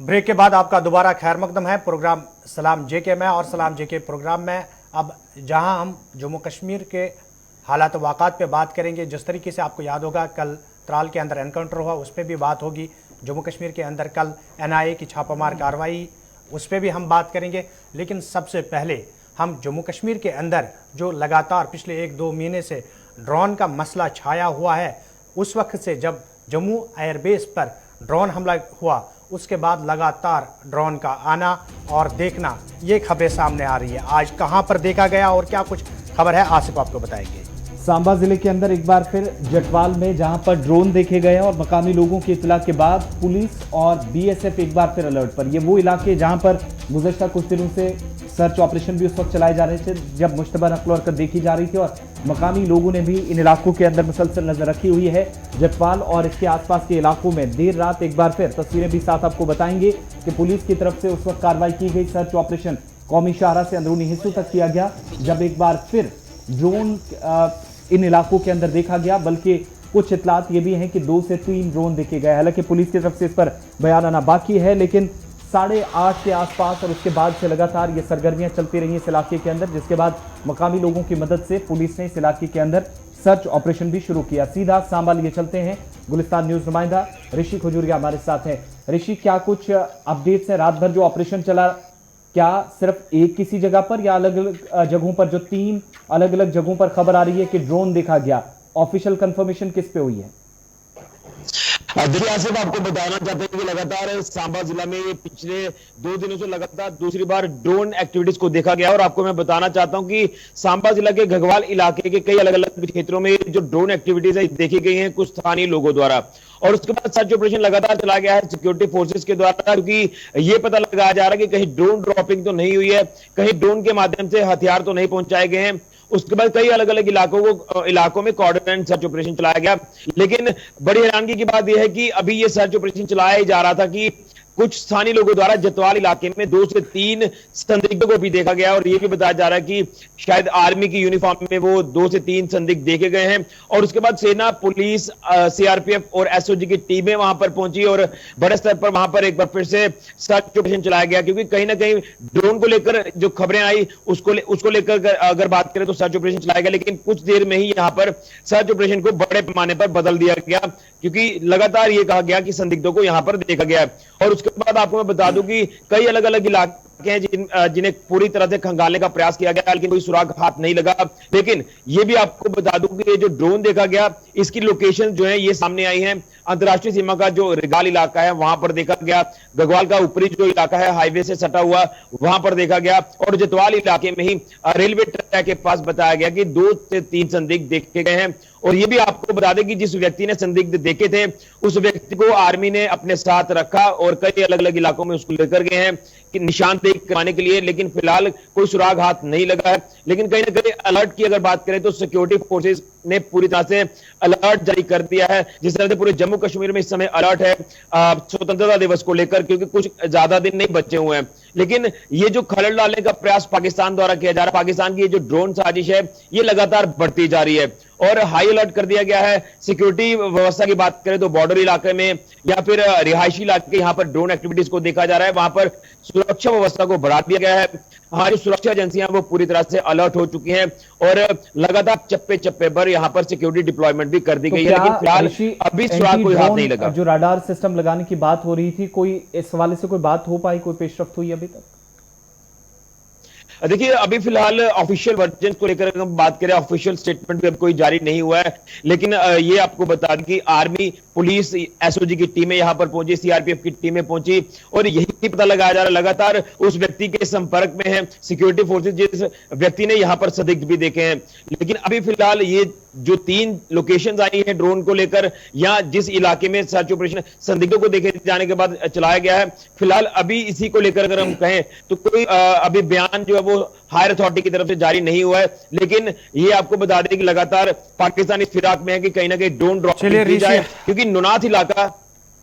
Break के बाद आपका दोबारा खैर मकदम है प्रोग्राम सलाम जेके में। और सलाम जेके प्रोग्राम में अब जहां हम जम्मू कश्मीर के हालात वाक़ात पे बात करेंगे। जिस तरीके से आपको याद होगा कल त्राल के अंदर एनकाउंटर हुआ, उस पर भी बात होगी। जम्मू कश्मीर के अंदर कल NIA की छापामार कार्रवाई, उस पर भी हम बात करेंगे। लेकिन सबसे पहले हम जम्मू कश्मीर के अंदर जो लगातार पिछले 1-2 महीने से ड्रोन का मसला छाया हुआ है, उस वक्त से जब जम्मू एयरबेस पर ड्रोन हमला हुआ, उसके बाद लगातार ड्रोन का आना और देखना, ये खबरें सामने आ रही है। आज कहां पर देखा गया और क्या कुछ खबर है, आसिफ आपको बताएंगे। सांबा जिले के अंदर एक बार फिर जटवाल में जहां पर ड्रोन देखे गए और मकामी लोगों की इत्तला के बाद पुलिस और BSF एक बार फिर अलर्ट पर। ये वो इलाके जहां पर गुज़श्ता कुछ दिनों से सर्च ऑपरेशन भी उस वक्त चलाए जा रहे थे जब मुश्तबा नक्ल और हरकत देखी जा रही थी, और मकामी लोगों ने भी इन इलाकों के अंदर मुसलसल नजर रखी हुई है। जटवाल और इसके आसपास के इलाकों में देर रात एक बार फिर तस्वीरें भी साथ आपको बताएंगे कि पुलिस की तरफ से उस वक्त कार्रवाई की गई। सर्च ऑपरेशन कौमी शाहरा से अंदरूनी हिस्सों तक किया गया जब एक बार फिर ड्रोन इन इलाकों के अंदर देखा गया। बल्कि कुछ इतलात ये भी हैं कि 2 से 3 ड्रोन देखे गए। हालांकि पुलिस की तरफ से इस पर बयान आना बाकी है, लेकिन 8:30 के आसपास और उसके बाद से लगातार ये सरगर्मियां चलती रही इस इलाके के अंदर, जिसके बाद मकामी लोगों की मदद से पुलिस ने इस इलाके के अंदर सर्च ऑपरेशन भी शुरू किया। सीधा सांबा लिए चलते हैं। गुलिस्तान न्यूज नुमाइंदा ऋषि खजूरिया हमारे साथ हैं। ऋषि, क्या कुछ अपडेट्स है? रात भर जो ऑपरेशन चला, क्या सिर्फ एक किसी जगह पर या अलग अलग जगहों पर? जो 3 अलग अलग जगहों पर खबर आ रही है कि ड्रोन देखा गया, ऑफिशियल कंफर्मेशन किस पे हुई है? देखिए आसिफ, आपको बताना चाहते हैं कि लगातार सांबा जिला में पिछले 2 दिनों से लगातार दूसरी बार ड्रोन एक्टिविटीज को देखा गया। और आपको मैं बताना चाहता हूं कि सांबा जिला के घगवाल इलाके के कई अलग अलग क्षेत्रों में जो ड्रोन एक्टिविटीज है देखी गई हैं कुछ स्थानीय लोगों द्वारा। और उसके बाद सर्च ऑपरेशन लगातार चला गया है सिक्योरिटी फोर्सेस के द्वारा, क्योंकि ये पता लगाया जा रहा है कि कहीं ड्रोन ड्रॉपिंग तो नहीं हुई है, कहीं ड्रोन के माध्यम से हथियार तो नहीं पहुंचाए गए हैं। उसके बाद कई अलग अलग इलाकों में कोऑर्डिनेट सर्च ऑपरेशन चलाया गया। लेकिन बड़ी हैरानगी की बात यह है कि अभी ये सर्च ऑपरेशन चलाया ही जा रहा था कि कुछ स्थानीय लोगों द्वारा जतवाल इलाके में 2 से 3 संदिग्धों को भी देखा गया। और यह भी बताया जा रहा है कि शायद आर्मी की यूनिफॉर्म में वो 2 से 3 संदिग्ध देखे गए हैं। और उसके बाद सेना, पुलिस, CRPF और SOG की टीमें वहां पर पहुंची और बड़े स्तर पर वहां पर एक बार फिर से सर्च ऑपरेशन चलाया गया। क्योंकि कहीं ना कहीं ड्रोन को लेकर जो खबरें आई उसको लेकर अगर बात करें तो सर्च ऑपरेशन चलाया गया, लेकिन कुछ देर में ही यहां पर सर्च ऑपरेशन को बड़े पैमाने पर बदल दिया गया, क्योंकि लगातार यह कहा गया कि संदिग्धों को यहां पर देखा गया है। और उसके बाद आपको मैं बता दूं कि कई अलग अलग इलाके हैं जिन्हें पूरी तरह से खंगालने का प्रयास किया गया, लेकिन कोई सुराग हाथ नहीं लगा। लेकिन यह भी आपको बता दूं कि ये जो ड्रोन देखा गया, इसकी लोकेशन जो है ये सामने आई है। अंतर्राष्ट्रीय सीमा का जो रिगाल इलाका है वहां पर देखा गया, गगवाल का ऊपरी जो इलाका है हाईवे से सटा हुआ, वहां पर देखा गया, और जतवाल इलाके में ही रेलवे ट्रैक के पास बताया गया कि 2 से 3 संदिग्ध देखे गए हैं। और यह भी आपको बता दें कि जिस व्यक्ति ने संदिग्ध देखे थे उस व्यक्ति को आर्मी ने अपने साथ रखा और कई अलग अलग इलाकों में उसको लेकर गए हैं कि निशानदेही करवाने के लिए, लेकिन फिलहाल कोई सुराग हाथ नहीं लगा है। लेकिन कहीं ना कहीं अलर्ट की अगर बात करें तो सिक्योरिटी फोर्सेस ने पूरी तरह से अलर्ट जारी कर दिया है। जिस तरह से पूरे जम्मू कश्मीर में इस समय अलर्ट है स्वतंत्रता दिवस को लेकर, क्योंकि कुछ ज्यादा दिन नहीं बचे हुए हैं। लेकिन ये जो खलल डालने का प्रयास पाकिस्तान द्वारा किया जा रहा है, पाकिस्तान की ये जो ड्रोन साजिश है ये लगातार बढ़ती जा रही है और हाई अलर्ट कर दिया गया है। सिक्योरिटी व्यवस्था की बात करें तो बॉर्डर इलाके में या फिर रिहायशी इलाके यहां पर ड्रोन एक्टिविटीज को देखा जा रहा है, वहां पर सुरक्षा व्यवस्था को बढ़ा दिया गया है। हमारी सुरक्षा एजेंसियां वो पूरी तरह से अलर्ट हो चुकी हैं और लगातार चप्पे चप्पे पर यहां पर सिक्योरिटी डिप्लॉयमेंट भी कर दी गई है। लेकिन फिलहाल अभी सुराग कोई हाथ नहीं लगा। जो रडार सिस्टम लगाने की बात हो रही थी, कोई इस हवाले से कोई बात हो पाई, कोई पेशरफ्त हुई अभी तक? देखिए अभी फिलहाल ऑफिशियल वर्जन को लेकर अगर हम बात करें, ऑफिशियल स्टेटमेंट भी अब कोई जारी नहीं हुआ है। लेकिन ये आपको बता दें कि आर्मी, पुलिस, SOG की टीमें यहां पर पहुंची, CRPF की टीमें पहुंची और यही पता लगाया जा रहा है लगातार उस व्यक्ति के संपर्क में है सिक्योरिटी फोर्सेज जिस व्यक्ति ने यहां पर संदिग्ध भी देखे हैं। लेकिन अभी फिलहाल ये जो 3 लोकेशंस आई हैं ड्रोन को लेकर या जिस इलाके में सर्च ऑपरेशन संदिग्धों को देखे जाने के बाद चलाया गया है, फिलहाल अभी इसी को लेकर अगर हम कहें तो कोई अभी बयान जो है वो हायर अथॉरिटी की तरफ से जारी नहीं हुआ है। लेकिन ये आपको बता दें कि लगातार पाकिस्तान इस फिराक में है कि कहीं ना कहीं ड्रोन ड्रॉप की जाए, क्योंकि नुनाथ इलाका।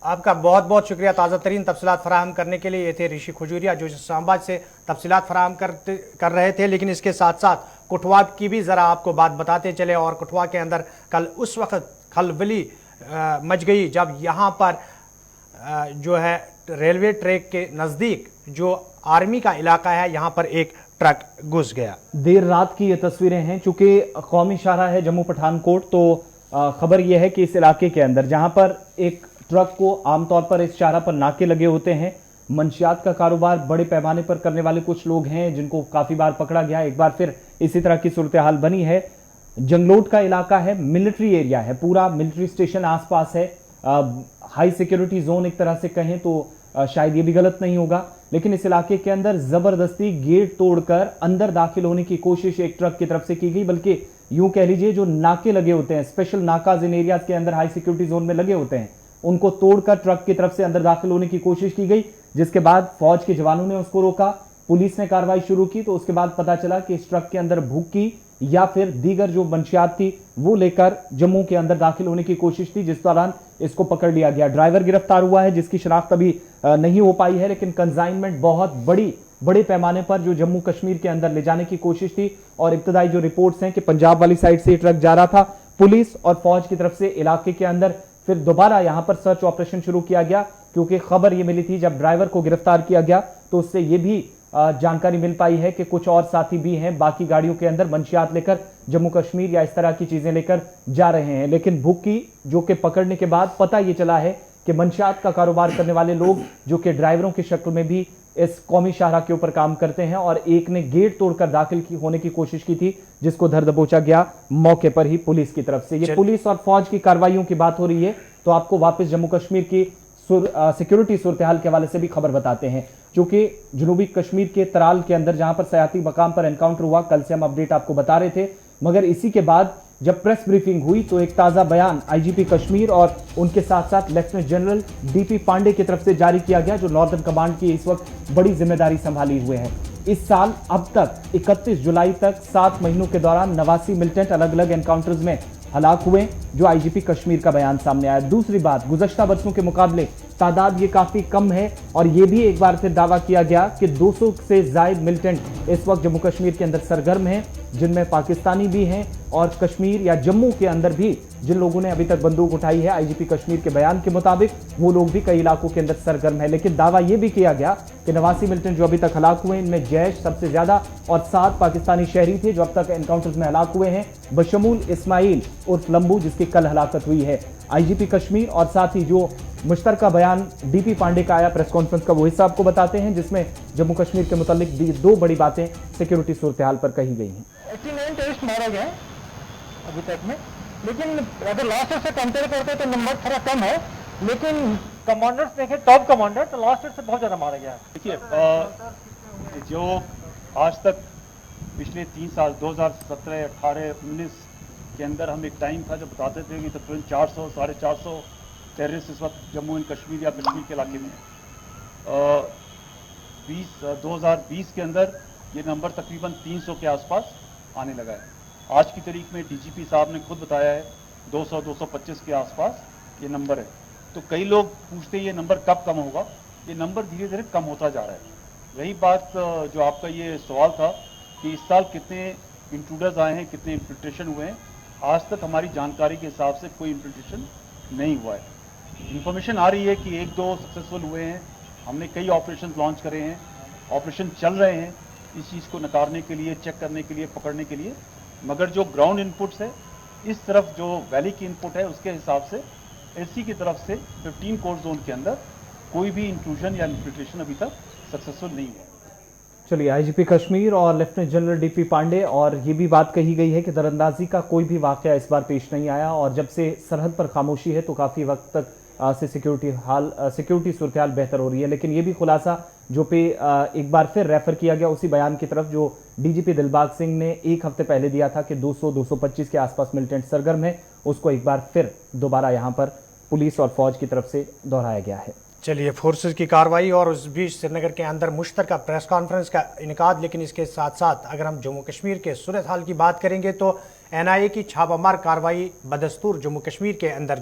आपका बहुत बहुत शुक्रिया ताज़ा तरीन तफसीलात फराहम करने के लिए। ये थे ऋषि खजूरिया जो सांबा से तफसीलात फराहम कर रहे थे। लेकिन इसके साथ साथ कठुआ की भी ज़रा आपको बात बताते चले। और कठुआ के अंदर कल उस वक्त खलबली मच गई जब यहाँ पर जो है रेलवे ट्रैक के नज़दीक जो आर्मी का इलाका है यहाँ पर एक ट्रक घुस गया। देर रात की ये तस्वीरें हैं, चूंकि कौमी शाहरा है जम्मू पठानकोट, तो खबर यह है कि इस इलाके के अंदर जहां पर एक ट्रक को आमतौर पर इस शाहरा पर नाके लगे होते हैं, मंशियात का कारोबार बड़े पैमाने पर करने वाले कुछ लोग हैं जिनको काफी बार पकड़ा गया। एक बार फिर इसी तरह की सूरत हाल बनी है। जंगलोट का इलाका है, मिलिट्री एरिया है, पूरा मिलिट्री स्टेशन आसपास है, हाई सिक्योरिटी जोन एक तरह से कहें तो शायद ये भी गलत नहीं होगा। लेकिन इस इलाके के अंदर जबरदस्ती गेट तोड़कर अंदर दाखिल होने की कोशिश एक ट्रक की तरफ से की गई, बल्कि यूं कह लीजिए जो नाके लगे होते हैं, स्पेशल नाकाज इन एरियाज के अंदर हाई सिक्योरिटी जोन में लगे होते हैं, उनको तोड़कर ट्रक की तरफ से अंदर दाखिल होने की कोशिश की गई, जिसके बाद फौज के जवानों ने उसको रोका, पुलिस ने कार्रवाई शुरू की। तो उसके बाद पता चला कि इस ट्रक के अंदर भुक्की या फिर दीगर जो मंशियात थी वो लेकर जम्मू के अंदर दाखिल होने की कोशिश थी, जिस दौरान इसको पकड़ लिया गया। ड्राइवर गिरफ्तार हुआ है जिसकी शनाख्त अभी नहीं हो पाई है, लेकिन कंसाइनमेंट बहुत बड़े पैमाने पर जो जम्मू कश्मीर के अंदर ले जाने की कोशिश थी। और इब्तदाई जो रिपोर्ट्स हैं कि पंजाब वाली साइड से ट्रक जा रहा था, पुलिस और फौज की तरफ से इलाके के अंदर फिर दोबारा यहां पर सर्च ऑपरेशन शुरू किया गया, क्योंकि खबर यह मिली थी जब ड्राइवर को गिरफ्तार किया गया तो उससे यह भी जानकारी मिल पाई है कि कुछ और साथी भी हैं बाकी गाड़ियों के अंदर मंशियात लेकर जम्मू कश्मीर या इस तरह की चीजें लेकर जा रहे हैं। लेकिन भुक्की जो कि पकड़ने के बाद पता यह चला है कि मंशियात का कारोबार करने वाले लोग जो कि ड्राइवरों की शक्ल में भी इस कौमी शाहरा के ऊपर काम करते हैं, और एक ने गेट तोड़कर दाखिल होने की कोशिश की थी जिसको धर दबोचा गया मौके पर ही पुलिस की तरफ से। ये पुलिस और फौज की कार्रवाइयों की बात हो रही है, तो आपको वापस जम्मू कश्मीर की सिक्योरिटी सूरत हाल के हवाले से भी खबर बताते हैं। क्योंकि जनूबी कश्मीर के तराल के अंदर जहां पर सयाती मकाम पर एनकाउंटर हुआ, कल से हम अपडेट आपको बता रहे थे, मगर इसी के बाद जब प्रेस ब्रीफिंग हुई तो एक ताजा बयान आईजीपी कश्मीर और उनके साथ साथ लेफ्टिनेंट जनरल डीपी पांडे की तरफ से जारी किया गया, जो नॉर्दर्न कमांड की इस वक्त बड़ी जिम्मेदारी संभाली हुए हैं। इस साल अब तक 31 जुलाई तक 7 महीनों के दौरान 89 मिलिटेंट अलग अलग एनकाउंटर्स में हलाक हुए, जो आईजीपी कश्मीर का बयान सामने आया। दूसरी बात, गुज़श्ता बरसों के मुकाबले तादाद ये काफी कम है, और ये भी एक बार फिर दावा किया गया कि 200 से ज्यादा मिलिटेंट इस वक्त जम्मू कश्मीर के अंदर सरगर्म हैं, जिनमें पाकिस्तानी भी हैं और कश्मीर या जम्मू के अंदर भी जिन लोगों ने अभी तक बंदूक उठाई है, आईजीपी कश्मीर के बयान के मुताबिक वो लोग भी कई इलाकों के अंदर सरगर्म है। लेकिन दावा यह भी किया गया कि 89 मिलिटेंट जो अभी तक हलाक हुए, इनमें जैश सबसे ज्यादा और 7 पाकिस्तानी शहरी थे जो अब तक एनकाउंटर्स में हलाक हुए हैं, बशमूल इस्माइल उर्फ लंबू जिसकी कल हलाकत हुई है। आईजीपी कश्मीर और साथ ही जो मुश्तरका बयान डीपी पांडे का आया प्रेस कॉन्फ्रेंस का, वो हिस्सा आपको बताते हैं, जिसमें जम्मू कश्मीर के मुतालिक 2 बड़ी बातें सिक्योरिटी सूरत हाल पर कही गई हैं। 89 टेररिस्ट मारे गए अभी तक में, लेकिन अगर लास्ट ईयर से कंपेयर करते तो नंबर थोड़ा कम है, लेकिन कमांडर्स देखें, टॉप कमांडर तो लास्ट ईयर से बहुत ज़्यादा मारा गया है। देखिए जो आज तक पिछले 3 साल 2017, 18, 19 के अंदर हम एक टाइम था जब बताते थे कि तकरीबन 400, 450 टेररिस्ट इस वक्त जम्मू एंड कश्मीर या कश्मीर के इलाके में 2020 के अंदर ये नंबर तकरीबन 300 के आसपास आने लगा है। आज की तारीख में डीजीपी साहब ने खुद बताया है 200-225 के आसपास ये नंबर है। तो कई लोग पूछते हैं ये नंबर कब कम होगा, ये नंबर धीरे धीरे कम होता जा रहा है। रही बात जो आपका ये सवाल था कि इस साल कितने इंट्रूडर्स आए हैं, कितने इन्फिल्ट्रेशन हुए हैं, आज तक हमारी जानकारी के हिसाब से कोई इन्फिल्ट्रेशन नहीं हुआ है। इन्फॉर्मेशन आ रही है कि 1-2 सक्सेसफुल हुए हैं, हमने कई ऑपरेशन लॉन्च करे हैं, ऑपरेशन चल रहे हैं इस चीज़ को नकारने के लिए, चेक करने के लिए, पकड़ने के लिए, मगर जो ग्राउंड इनपुट्स है, इस तरफ जो वैली की इनपुट है उसके हिसाब से एससी की तरफ से 15 कोर जोन के अंदर कोई भी इंक्लूजन या इन्फिल्ट्रेशन अभी तक सक्सेसफुल नहीं हुआ। चलिए, आईजीपी कश्मीर और लेफ्टिनेंट जनरल डीपी पांडे, और ये भी बात कही गई है कि दरअंदाजी का कोई भी वाकया इस बार पेश नहीं आया, और जब से सरहद पर खामोशी है तो काफ़ी वक्त तक से सिक्योरिटी सूरत हाल बेहतर हो रही है। लेकिन ये भी खुलासा जो पे एक बार फिर रेफर किया गया उसी बयान की तरफ जो डीजीपी दिलबाग सिंह ने 1 हफ्ते पहले दिया था कि 200-225 के आसपास मिलिटेंट सरगर्म है, उसको एक बार फिर दोबारा यहाँ पर पुलिस और फौज की तरफ से दोहराया गया है। चलिए, फोर्सेस की कार्रवाई और उस बीच श्रीनगर के अंदर मुश्तरका प्रेस कॉन्फ्रेंस का इनेकाद। लेकिन इसके साथ साथ अगर हम जम्मू कश्मीर के सूरत हाल की बात करेंगे तो एनआईए की छापामार कार्रवाई बदस्तूर जम्मू कश्मीर के अंदर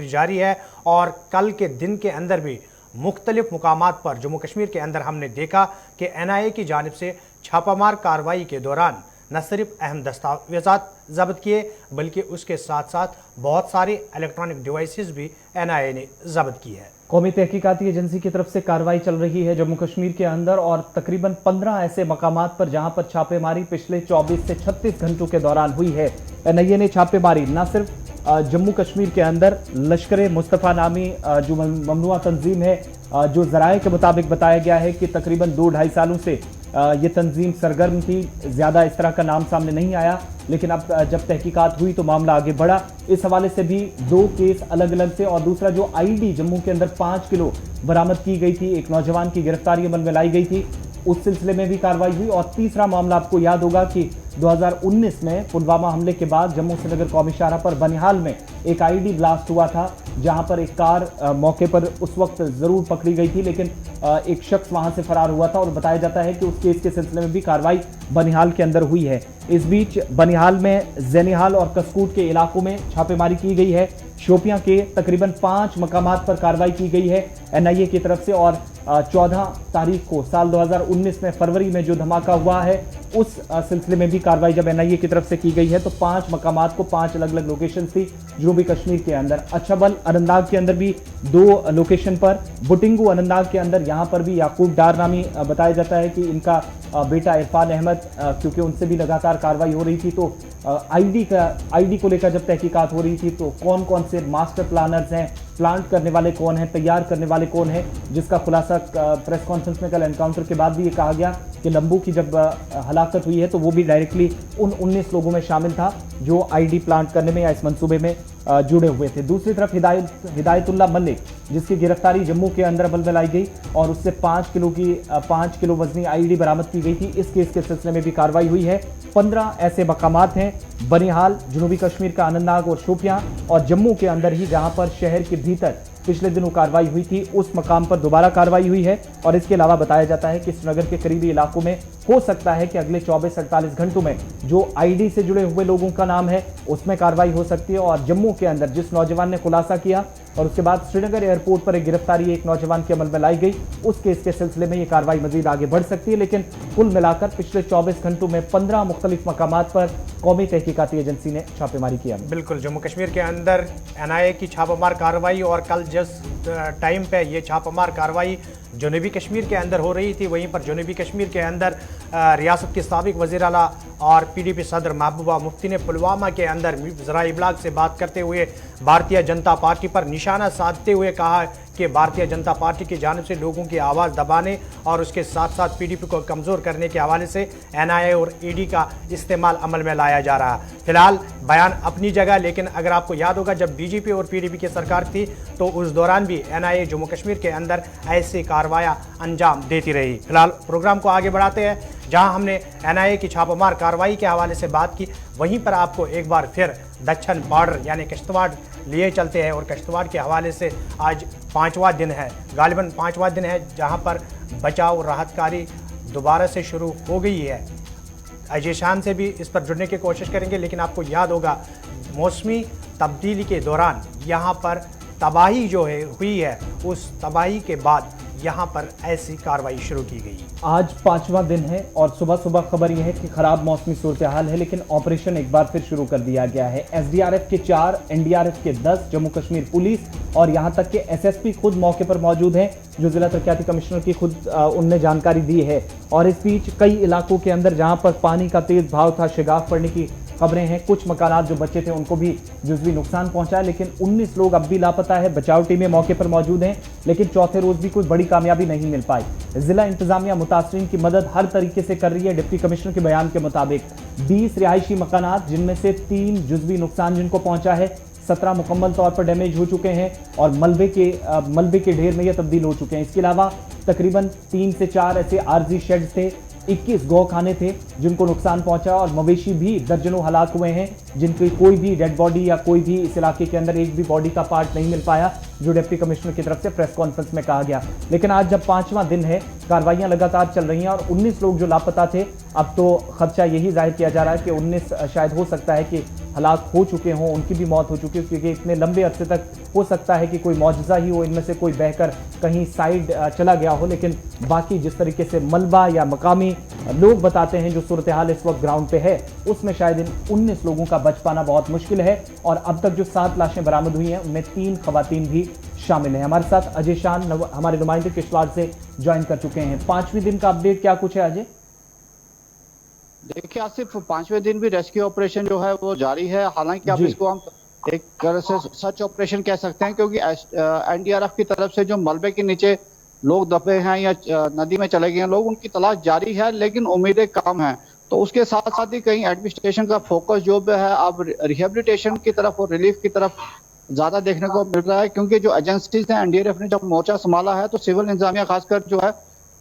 जारी है, और कल के दिन के अंदर भी मुख्तलिफ मुकामात पर जम्मू कश्मीर के अंदर हमने देखा कि एनआईए की जानिब से छापामार कार्रवाई के दौरान न सिर्फ अहम दस्तावेजात जब्त किए बल्कि उसके साथ साथ बहुत सारे इलेक्ट्रॉनिक डिवाइसेस भी एनआईए ने जब्त की है। कौमी तहकीकाती एजेंसी की तरफ से कार्रवाई चल रही है जम्मू कश्मीर के अंदर और तकरीबन 15 ऐसे मकामात पर जहां पर छापेमारी पिछले 24 से 36 घंटों के दौरान हुई है। एनआईए ने छापेमारी न सिर्फ जम्मू कश्मीर के अंदर लश्कर मुस्तफ़ा नामी जो ममनुआ तंजीम है, जो जराये के मुताबिक बताया गया है कि तकरीबन 2-2.5 सालों से ये तंजीम सरगर्म थी, ज़्यादा इस तरह का नाम सामने नहीं आया, लेकिन अब जब तहकीकात हुई तो मामला आगे बढ़ा। इस हवाले से भी 2 केस अलग अलग थे और दूसरा जो आईडी जम्मू के अंदर 5 किलो बरामद की गई थी, एक नौजवान की गिरफ्तारी अमल में लाई गई थी, उस सिलसिले में भी कार्रवाई हुई। और तीसरा मामला आपको याद होगा कि 2019 में पुलवामा हमले के बाद जम्मू श्रीनगर कौमी शाहराह पर बनिहाल में एक आईडी ब्लास्ट हुआ था, जहां पर एक कार मौके पर उस वक्त जरूर पकड़ी गई थी, लेकिन एक शख्स वहां से फरार हुआ था और बताया जाता है कि उस केस के सिलसिले में भी कार्रवाई बनिहाल के अंदर हुई है। इस बीच बनिहाल में जैनिहाल और कसकूट के इलाकों में छापेमारी की गई है। शोपियां के तकरीबन 5 मकामात पर कार्रवाई की गई है एनआईए की तरफ से। और 14 तारीख को साल 2019 में फरवरी में जो धमाका हुआ है उस सिलसिले में भी कार्रवाई जब एनआईए की तरफ से की गई है तो 5 मकामात को 5 अलग अलग लोकेशन थी जनूबी कश्मीर के अंदर। अच्छाबल अनंतनाग के अंदर भी 2 लोकेशन पर, बुटिंगू अनंतनाग के अंदर यहाँ पर भी याकूब डार नामी बताया जाता है कि इनका बेटा इरफान अहमद, क्योंकि उनसे भी लगातार कार्रवाई हो रही थी तो आईडी को लेकर जब तहकीकात हो रही थी तो कौन कौन से मास्टर प्लानर्स हैं, प्लांट करने वाले कौन हैं, तैयार करने वाले कौन हैं, जिसका खुलासा प्रेस कॉन्फ्रेंस में कल एनकाउंटर के बाद भी ये कहा गया कि लंबू की जब हलाकत हुई है तो वो भी डायरेक्टली उन 19 लोगों में शामिल था जो आईडी प्लांट करने में या इस मंसूबे में जुड़े हुए थे। दूसरी तरफ हिदायतुल्ला मलिक, जिसकी गिरफ्तारी जम्मू के अंदर अमल में लाई गई और उससे 5 किलो वजनी आईडी बरामद की गई थी, इस केस के सिलसिले में भी कार्रवाई हुई है। 15 ऐसे मकामात हैं बनिहाल, जनूबी कश्मीर का अनंतनाग और शोपियां और जम्मू के अंदर ही जहां पर शहर के भीतर पिछले दिनों कार्रवाई हुई थी उस मकाम पर दोबारा कार्रवाई हुई है। और इसके अलावा बताया जाता है कि श्रीनगर के करीबी इलाकों में हो सकता है कि अगले 24-48 घंटों में जो आईडी से जुड़े हुए लोगों का नाम है उसमें कार्रवाई हो सकती है। और जम्मू के अंदर जिस नौजवान ने खुलासा किया और उसके बाद श्रीनगर एयरपोर्ट पर एक गिरफ्तारी एक नौजवान के अमल में लाई गई, उस केस के सिलसिले में ये कार्रवाई मजीद आगे बढ़ सकती है। लेकिन कुल मिलाकर पिछले 24 घंटों में 15 मुख्तलिफ मकामात पर कौमी तहकीकाती एजेंसी ने छापेमारी किया। बिल्कुल, जम्मू कश्मीर के अंदर एनआईए की छापामार कार्रवाई और कल जिस टाइम पे ये छापामार कार्रवाई जनूबी कश्मीर के अंदर हो रही थी, वहीं पर जनूबी कश्मीर के अंदर रियासत के साबिक वज़ीर आला और पीडीपी सदर महबूबा मुफ्ती ने पुलवामा के अंदर ज़रा इब्लाग से बात करते हुए भारतीय जनता पार्टी पर निशाना साधते हुए कहा कि भारतीय जनता पार्टी की जानिब से लोगों की आवाज़ दबाने और उसके साथ साथ पीडीपी को कमज़ोर करने के हवाले से एनआईए और ईडी का इस्तेमाल अमल में लाया जा रहा है। फिलहाल बयान अपनी जगह, लेकिन अगर आपको याद होगा जब बीजेपी और पीडीपी की सरकार थी तो उस दौरान भी एनआईए जम्मू कश्मीर के अंदर ऐसी कार्रवाइयाँ अंजाम देती रही। फिलहाल प्रोग्राम को आगे बढ़ाते हैं, जहां हमने एनआईए की छापामार कार्रवाई के हवाले से बात की, वहीं पर आपको एक बार फिर दक्षिण बॉर्डर यानी किश्तवाड़ लिए चलते हैं। और किश्तवाड़ के हवाले से आज 5वां दिन है, गालिबन 5वां दिन है जहां पर बचाव राहत कार्य दोबारा से शुरू हो गई है। अजय शान से भी इस पर जुड़ने की कोशिश करेंगे, लेकिन आपको याद होगा मौसमी तब्दीली के दौरान यहाँ पर तबाही जो है हुई है, उस तबाही के बाद यहाँ पर ऐसी कार्रवाई शुरू की गई। आज 5वां दिन है और सुबह सुबह खबर यह है कि खराब मौसमी सूरत हाल है, लेकिन ऑपरेशन एक बार फिर शुरू कर दिया गया है। एसडीआरएफ के 4, एनडीआरएफ के 10, जम्मू कश्मीर पुलिस और यहाँ तक के एसएसपी खुद मौके पर मौजूद हैं, जो जिला तरक्याती कमिश्नर की खुद उनने जानकारी दी है। और इस बीच कई इलाकों के अंदर जहाँ पर पानी का तेज बहाव था, शिगाफ पड़ने की खबरें हैं, कुछ मकानात जो बचे थे उनको भी जुज़वी नुकसान पहुंचा, लेकिन 19 लोग अब भी लापता है। बचाव टीमें मौके पर मौजूद हैं, लेकिन चौथे रोज भी कोई बड़ी कामयाबी नहीं मिल पाई। जिला इंतजामिया मुतासरीन की मदद हर तरीके से कर रही है। डिप्टी कमिश्नर के बयान के मुताबिक 20 रिहायशी मकानात, जिनमें से 3 जुज़वी नुकसान जिनको पहुंचा है, 17 मुकम्मल तौर पर डैमेज हो चुके हैं और मलबे के ढेर में ये तब्दील हो चुके हैं। इसके अलावा तकरीबन 3 से 4 ऐसे आरजी शेड्स थे, 21 गौखाने थे जिनको नुकसान पहुंचा और मवेशी भी दर्जनों हलाक हुए हैं, जिनकी कोई भी डेड बॉडी या कोई भी इस इलाके के अंदर एक भी बॉडी का पार्ट नहीं मिल पाया, जो डिप्टी कमिश्नर की तरफ से प्रेस कॉन्फ्रेंस में कहा गया। लेकिन आज जब 5वां दिन है, कार्रवाइयां लगातार चल रही हैं और 19 लोग जो लापता थे, अब तो खदशा यही जाहिर किया जा रहा है कि 19 शायद हो सकता है कि हलाक हो चुके हों, उनकी भी मौत हो चुकी है, क्योंकि इतने लंबे अरसे तक हो सकता है कि कोई मौजज़ा ही हो, इनमें से कोई बहकर कहीं साइड चला गया हो, लेकिन बाकी जिस तरीके से मलबा या मकामी लोग बताते हैं जो सूरत हाल इस वक्त ग्राउंड पे है, उसमें शायद इन 19 लोगों का बच पाना बहुत मुश्किल है। और अब तक जो 7 लाशें बरामद हुई हैं उनमें 3 खवातीन भी शामिल हैं। हमारे साथ अजय शान हमारे नुमाइंदे किश्तवाड़ से ज्वाइन कर चुके हैं। 5वें दिन का अपडेट क्या कुछ है अजय? देखिए आसिफ, 5वें दिन भी रेस्क्यू ऑपरेशन जो है वो जारी है। हालांकि आप इसको हम एक तरह से सर्च ऑपरेशन कह सकते हैं, क्योंकि एनडीआरएफ की तरफ से जो मलबे के नीचे लोग दबे हैं या नदी में चले गए हैं लोग, उनकी तलाश जारी है, लेकिन उम्मीदें कम हैं। तो उसके साथ साथ ही कहीं एडमिनिस्ट्रेशन का फोकस जो भी है अब रिहेबिलिटेशन की तरफ और रिलीफ की तरफ ज्यादा देखने को मिल रहा है, क्योंकि जो एजेंसीज हैं, एनडीआरएफ ने जब मोर्चा संभाला है तो सिविल इंतजामिया खासकर जो है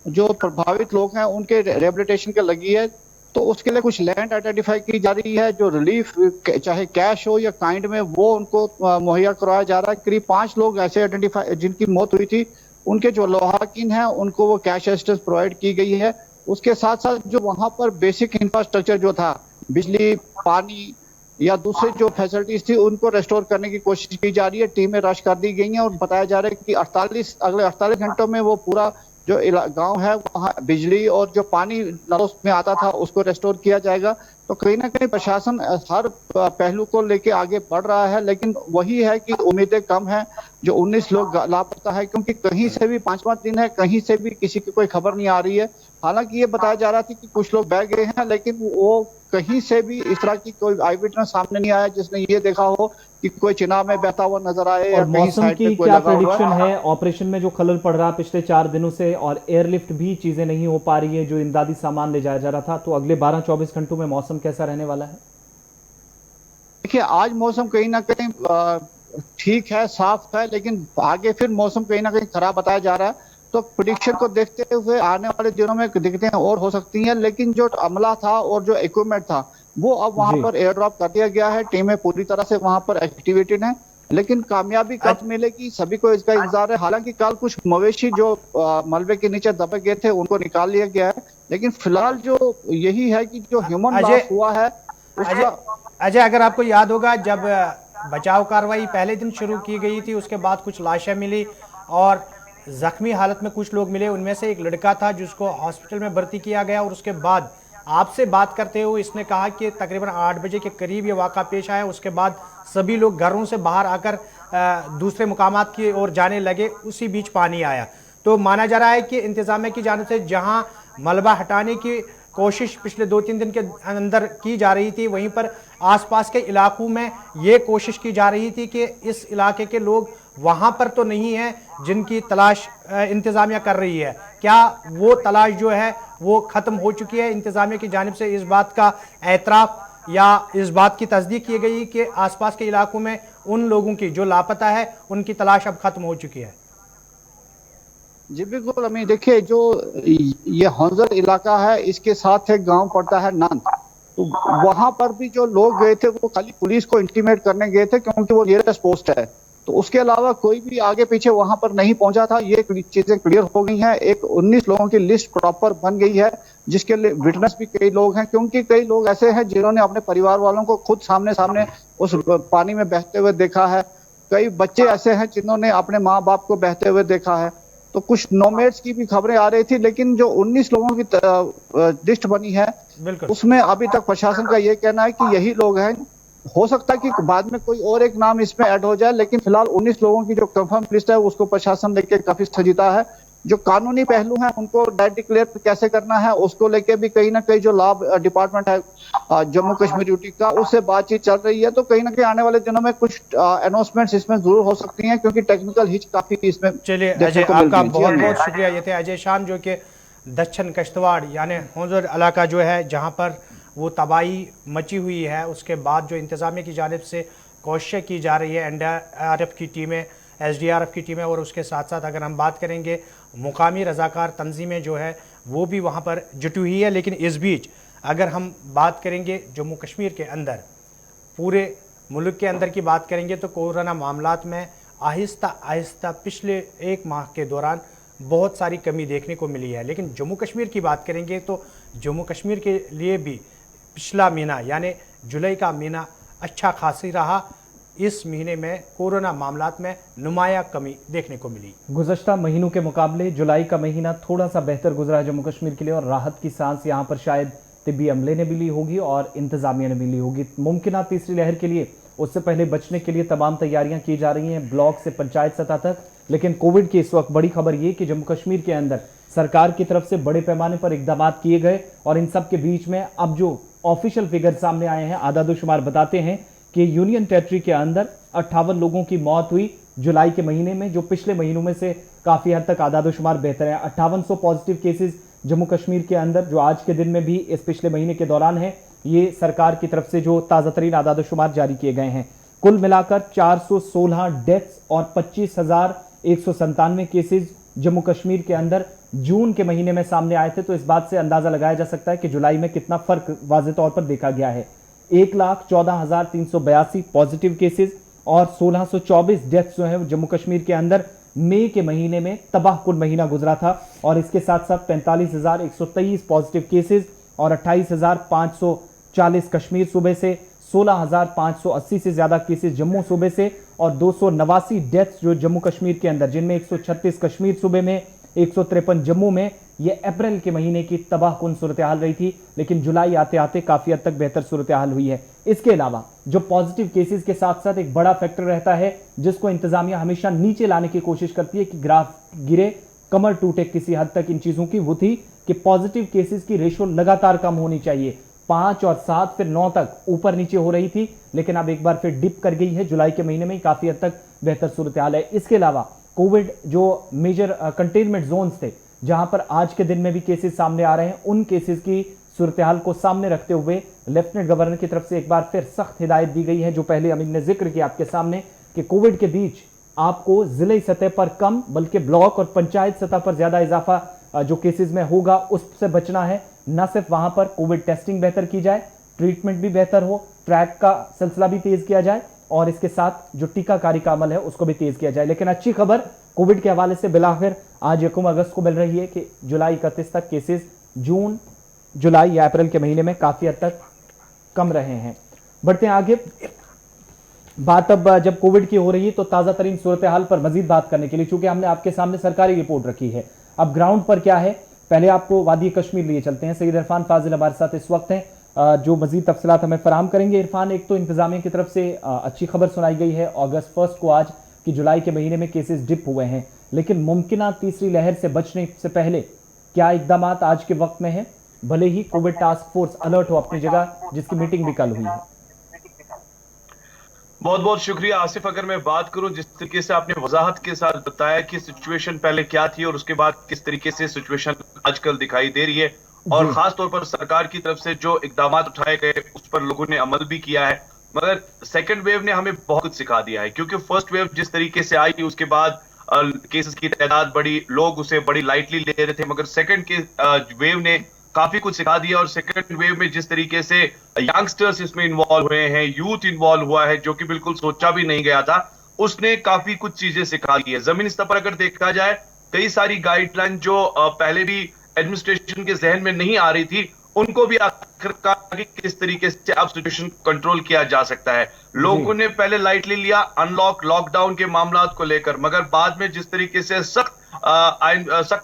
जो प्रभावित लोग हैं उनके रिहेबिलिटेशन के लगी है। तो उसके लिए कुछ लैंड आइडेंटिफाई की जा रही है, जो रिलीफ चाहे कैश हो या काइंड में वो उनको मुहैया करवाया जा रहा है। करीब 5 लोग ऐसे आइडेंटिफाई जिनकी मौत हुई थी, उनके जो लोहाकिन हैं उनको वो कैश असिस्टेंस प्रोवाइड की गई है। उसके साथ साथ जो वहां पर बेसिक इंफ्रास्ट्रक्चर जो था, बिजली, पानी या दूसरे जो फैसिलिटीज थी, उनको रेस्टोर करने की कोशिश की जा रही है। टीमें रश कर दी गई हैं और बताया जा रहा है कि अगले 48 घंटों में वो पूरा जो गांव है वहाँ बिजली और जो पानी नलों में आता था उसको रेस्टोर किया जाएगा। तो कहीं ना कहीं प्रशासन हर पहलू को लेके आगे बढ़ रहा है, लेकिन वही है कि उम्मीदें कम हैं। जो 19 लोग लापता है, क्योंकि कहीं से भी 5वां दिन है, कहीं से भी किसी की कोई खबर नहीं आ रही है। हालांकि ये बताया जा रहा था कि कुछ लोग बह गए हैं, लेकिन वो कहीं से भी इस तरह की कोई आई विटनेस सामने नहीं आया जिसने ये देखा हो कि कोई चिनाब में बहता हुआ नजर आए या और कहीं मौसम साइड की पे कोई क्या लगा हुआ प्रेडिक्शन है। है? ऑपरेशन में जो खलल पड़ रहा पिछले 4 दिनों से, और एयरलिफ्ट भी चीजें नहीं हो पा रही है, जो इमदादी सामान ले जाया जा रहा था, तो अगले 12-24 घंटों में मौसम कैसा रहने वाला है? देखिए आज मौसम कहीं ना कहीं ठीक है, साफ है, लेकिन आगे फिर मौसम कहीं ना कहीं खराब बताया जा रहा है। तो प्रिडिक्शन को देखते हुए आने वाले दिनों में दिक्कतें और हो सकती हैं, लेकिन जो अमला था और जो इक्विपमेंट था वो अब वहां पर एयर ड्रॉप कर दिया गया है। टीमें पूरी तरह से वहां पर एक्टिवेटेड हैं, लेकिन कामयाबी कब मिलेगी सभी को इसका इंतजार है। हालांकि कल कुछ मवेशी जो मलबे के नीचे दबे गए थे उनको निकाल लिया गया है, लेकिन फिलहाल जो यही है कि जो ह्यूमन लॉस हुआ है उसका। अजय, अगर आपको याद होगा, जब बचाव कार्रवाई पहले दिन शुरू की गई थी, उसके बाद कुछ लाशें मिली और जख्मी हालत में कुछ लोग मिले। उनमें से एक लड़का था जिसको हॉस्पिटल में भर्ती किया गया, और उसके बाद आपसे बात करते हुए इसने कहा कि तकरीबन 8 बजे के करीब ये वाक़ा पेश आया। उसके बाद सभी लोग घरों से बाहर आकर दूसरे मुकामात की ओर जाने लगे, उसी बीच पानी आया। तो माना जा रहा है कि इंतजामिया की जानिब से जहां मलबा हटाने की कोशिश पिछले 2-3 दिन के अंदर की जा रही थी, वहीं पर आसपास के इलाकों में ये कोशिश की जा रही थी कि इस इलाके के लोग वहां पर तो नहीं है जिनकी तलाश इंतजामिया कर रही है। क्या वो तलाश जो है वो खत्म हो चुकी है? इंतजामिया की जानिब से इस बात का एतराफ या इस बात की तस्दीक की गई कि आसपास के इलाकों में उन लोगों की जो लापता है उनकी तलाश अब खत्म हो चुकी है? जी बिल्कुल अमी, देखिए जो ये हंजर इलाका है इसके साथ एक गांव पड़ता है नंद, तो वहां पर भी जो लोग गए थे वो खाली पुलिस को इंटीमेट करने गए थे, क्योंकि वो नियरेस्ट पोस्ट है। तो उसके अलावा कोई भी आगे पीछे वहां पर नहीं पहुंचा था। ये चीजें क्लियर हो गई हैं। एक 19 लोगों की लिस्ट प्रॉपर बन गई है, जिसके लिए विटनेस भी कई लोग हैं, क्योंकि कई लोग ऐसे हैं जिन्होंने अपने परिवार वालों को खुद सामने सामने उस पानी में बहते हुए देखा है। कई बच्चे ऐसे हैं जिन्होंने अपने माँ बाप को बहते हुए देखा है। तो कुछ नोमैड्स की भी खबरें आ रही थी, लेकिन जो 19 लोगों की लिस्ट बनी है उसमें अभी तक प्रशासन का ये कहना है कि यही लोग हैं। हो सकता है कि बाद में कोई और एक नाम इसमें ऐड हो जाए, लेकिन फिलहाल 19 लोगों की जो कंफर्म लिस्ट है उसको प्रशासन लेके काफी संजीदा है। जो कानूनी पहलू है उनको डायरेक्ट डिक्लेयर कैसे करना है उसको लेके भी कहीं ना कहीं जो लॉ डिपार्टमेंट है जम्मू कश्मीर यूटी का, उससे बातचीत चल रही है। तो कहीं ना कहीं आने वाले दिनों में कुछ अनाउंसमेंट्स इसमें जरूर हो सकती हैं, क्योंकि टेक्निकल हिच काफी इसमें। चलिए अजय, आपका बहुत बहुत शुक्रिया। ये थे अजय शान जो कि दक्षिण किश्तवाड़ यानी हौजर इलाका जो है जहाँ पर वो तबाही मची हुई है, उसके बाद जो इंतजामिया की जानिब से कोशिशें की जा रही है, एनडीआरएफ की टीमें, एसडीआरएफ की टीमें, और उसके साथ साथ अगर हम बात करेंगे मुकामी रज़ाकार तंजीमें जो है वो भी वहाँ पर जुटी हुई है। लेकिन इस बीच अगर हम बात करेंगे जम्मू कश्मीर के अंदर, पूरे मुल्क के अंदर की बात करेंगे, तो कोरोना मामलात में आहिस्ता आहिस्ता पिछले 1 माह के दौरान बहुत सारी कमी देखने को मिली है। लेकिन जम्मू कश्मीर की बात करेंगे तो जम्मू कश्मीर के लिए भी पिछला महीना यानी जुलाई का महीना अच्छा खासी रहा। इस महीने में कोरोना मामलात में नुमाया कमी देखने को मिली। गुज़श्ता महीनों के मुकाबले जुलाई का महीना थोड़ा सा बेहतर गुजरा है जम्मू कश्मीर के लिए, और राहत की सांस यहाँ पर शायद तिब्बी अमले ने भी ली होगी और इंतजामिया ने भी ली होगी। मुमकिन तीसरी लहर के लिए उससे पहले बचने के लिए तमाम तैयारियां की जा रही हैं, ब्लॉक से पंचायत सतह तक। लेकिन कोविड की इस वक्त बड़ी खबर ये कि जम्मू कश्मीर के अंदर सरकार की तरफ से बड़े पैमाने पर इकदाम किए गए, और इन सब के बीच में अब जो ऑफिशियल फिगर सामने आए हैं, आदादोशुमार बताते हैं कि यूनियन टेरिटरी के अंदर 58 लोगों की मौत हुई जुलाई के महीने में, जो पिछले महीनों में से काफी हद तक आदादोशुमार बेहतर है। 5800 पॉजिटिव केसेस जम्मू कश्मीर के अंदर, जो आज के दिन में भी इस पिछले महीने के दौरान है। ये सरकार की तरफ से जो ताजा तरीन आदादोशुमार जारी किए गए हैं। कुल मिलाकर 416 डेथ्स और 25,197 केसेस जम्मू कश्मीर के अंदर जून के महीने में सामने आए थे। तो इस बात से अंदाजा लगाया जा सकता है कि जुलाई में कितना फर्क वाज़ेह तौर पर देखा गया है। 1,14,382 पॉजिटिव केसेस और 1,624 डेथ्स जो है जम्मू कश्मीर के अंदर मई के महीने में तबाह कुल महीना गुजरा था। और इसके साथ साथ 45,123 पॉजिटिव केसेस और 28,540 कश्मीर सूबे से, 16,580 से ज्यादा केसेस जम्मू सूबे से, और 289 डेथ्स जो जम्मू कश्मीर के अंदर, जिनमें 136 कश्मीर सूबे में, 153 जम्मू में। ये अप्रैल के महीने की तबाहकुन सूरत हाल रही थी, लेकिन जुलाई आते आते काफी हद तक बेहतर सूरत हाल हुई है। इसके अलावा जो पॉजिटिव केसेस के साथ साथ एक बड़ा फैक्टर रहता है जिसको इंतजामिया हमेशा नीचे लाने की कोशिश करती है कि ग्राफ गिरे, कमर टूटे किसी हद तक इन चीजों की, वो थी कि पॉजिटिव केसेस की रेशो लगातार कम होनी चाहिए। 5 और 7 फिर 9 तक ऊपर नीचे हो रही थी, लेकिन अब एक बार फिर डिप कर गई है। जुलाई के महीने में काफी हद तक बेहतर सूरत हाल है। इसके अलावा कोविड जो मेजर कंटेनमेंट जोन्स थे, जहां पर आज के दिन में भी केसेस सामने आ रहे हैं, उन केसेस की सूरत हाल को सामने रखते हुए लेफ्टिनेंट गवर्नर की तरफ से एक बार फिर सख्त हिदायत दी गई है, जो पहले अमीन ने जिक्र किया आपके सामने, कि कोविड के बीच आपको जिले सतह पर कम बल्कि ब्लॉक और पंचायत सतह पर ज्यादा इजाफा जो केसेस में होगा उससे बचना है। न सिर्फ वहां पर कोविड टेस्टिंग बेहतर की जाए, ट्रीटमेंट भी बेहतर हो, ट्रैक का सिलसिला भी तेज किया जाए, और इसके साथ जो टीकाकारी का अमल है उसको भी तेज किया जाए। लेकिन अच्छी खबर कोविड के हवाले से बिलाखिर आज 1 अगस्त को मिल रही है कि जुलाई 31 तक केसेस जून, जुलाई या अप्रैल के महीने में काफी हद तक कम रहे हैं। बढ़ते हैं आगे। बात अब जब कोविड की हो रही है तो ताजा तरीन सूरत हाल पर मजीद बात करने के लिए, चूंकि हमने आपके सामने सरकारी रिपोर्ट रखी है, अब ग्राउंड पर क्या है, पहले आपको वादी कश्मीर लिए चलते हैं। सईद इरफान फाजिल हमारे साथ इस वक्त हैं, जो मजीद तफसीलात हमें फराहम करेंगे। इरफान, एक तो इंतजामिया की तरफ से अच्छी खबर सुनाई गई है अगस्त 1 को आज कि जुलाई के महीने में केसेस डिप हुए हैं, लेकिन मुमकिन तीसरी लहर से बचने से पहले क्या इकदाम आज के वक्त में है, भले ही कोविड टास्क फोर्स अलर्ट हो अपनी जगह, जिसकी मीटिंग भी कल हुई है? बहुत बहुत शुक्रिया आसिफ। अगर मैं बात करूं, जिस तरीके से आपने वजाहत के साथ बताया कि सिचुएशन पहले क्या थी और उसके बाद किस तरीके से सिचुएशन आजकल दिखाई दे रही है, और खास तौर पर सरकार की तरफ से जो इकदाम उठाए गए उस पर लोगों ने अमल भी किया है, मगर सेकंड वेव ने हमें बहुत कुछ सिखा दिया है। क्योंकि फर्स्ट वेव जिस तरीके से आई उसके बाद केसेस की तादाद बड़ी, लोग उसे बड़ी लाइटली ले रहे थे, मगर सेकंड के वेव ने काफी कुछ सिखा दिया। और सेकंड वेव में जिस तरीके से यंगस्टर्स इसमें इन्वॉल्व हुए हैं, यूथ इन्वॉल्व हुआ है, जो कि बिल्कुल सोचा भी नहीं गया था, उसने काफी कुछ चीजें सिखा दी है। जमीनी स्तर पर अगर देखा जाए, कई सारी गाइडलाइन जो पहले भी एडमिनिस्ट्रेशन के जहन में नहीं आ रही थी, उनको भी आखिरकार किस तरीके से अब सिचुएशन कंट्रोल किया जा सकता है। लोगों ने पहले लाइटली लिया अनलॉक, लॉकडाउन के मामलात को लेकर, मगर बाद में जिस तरीके से सख्त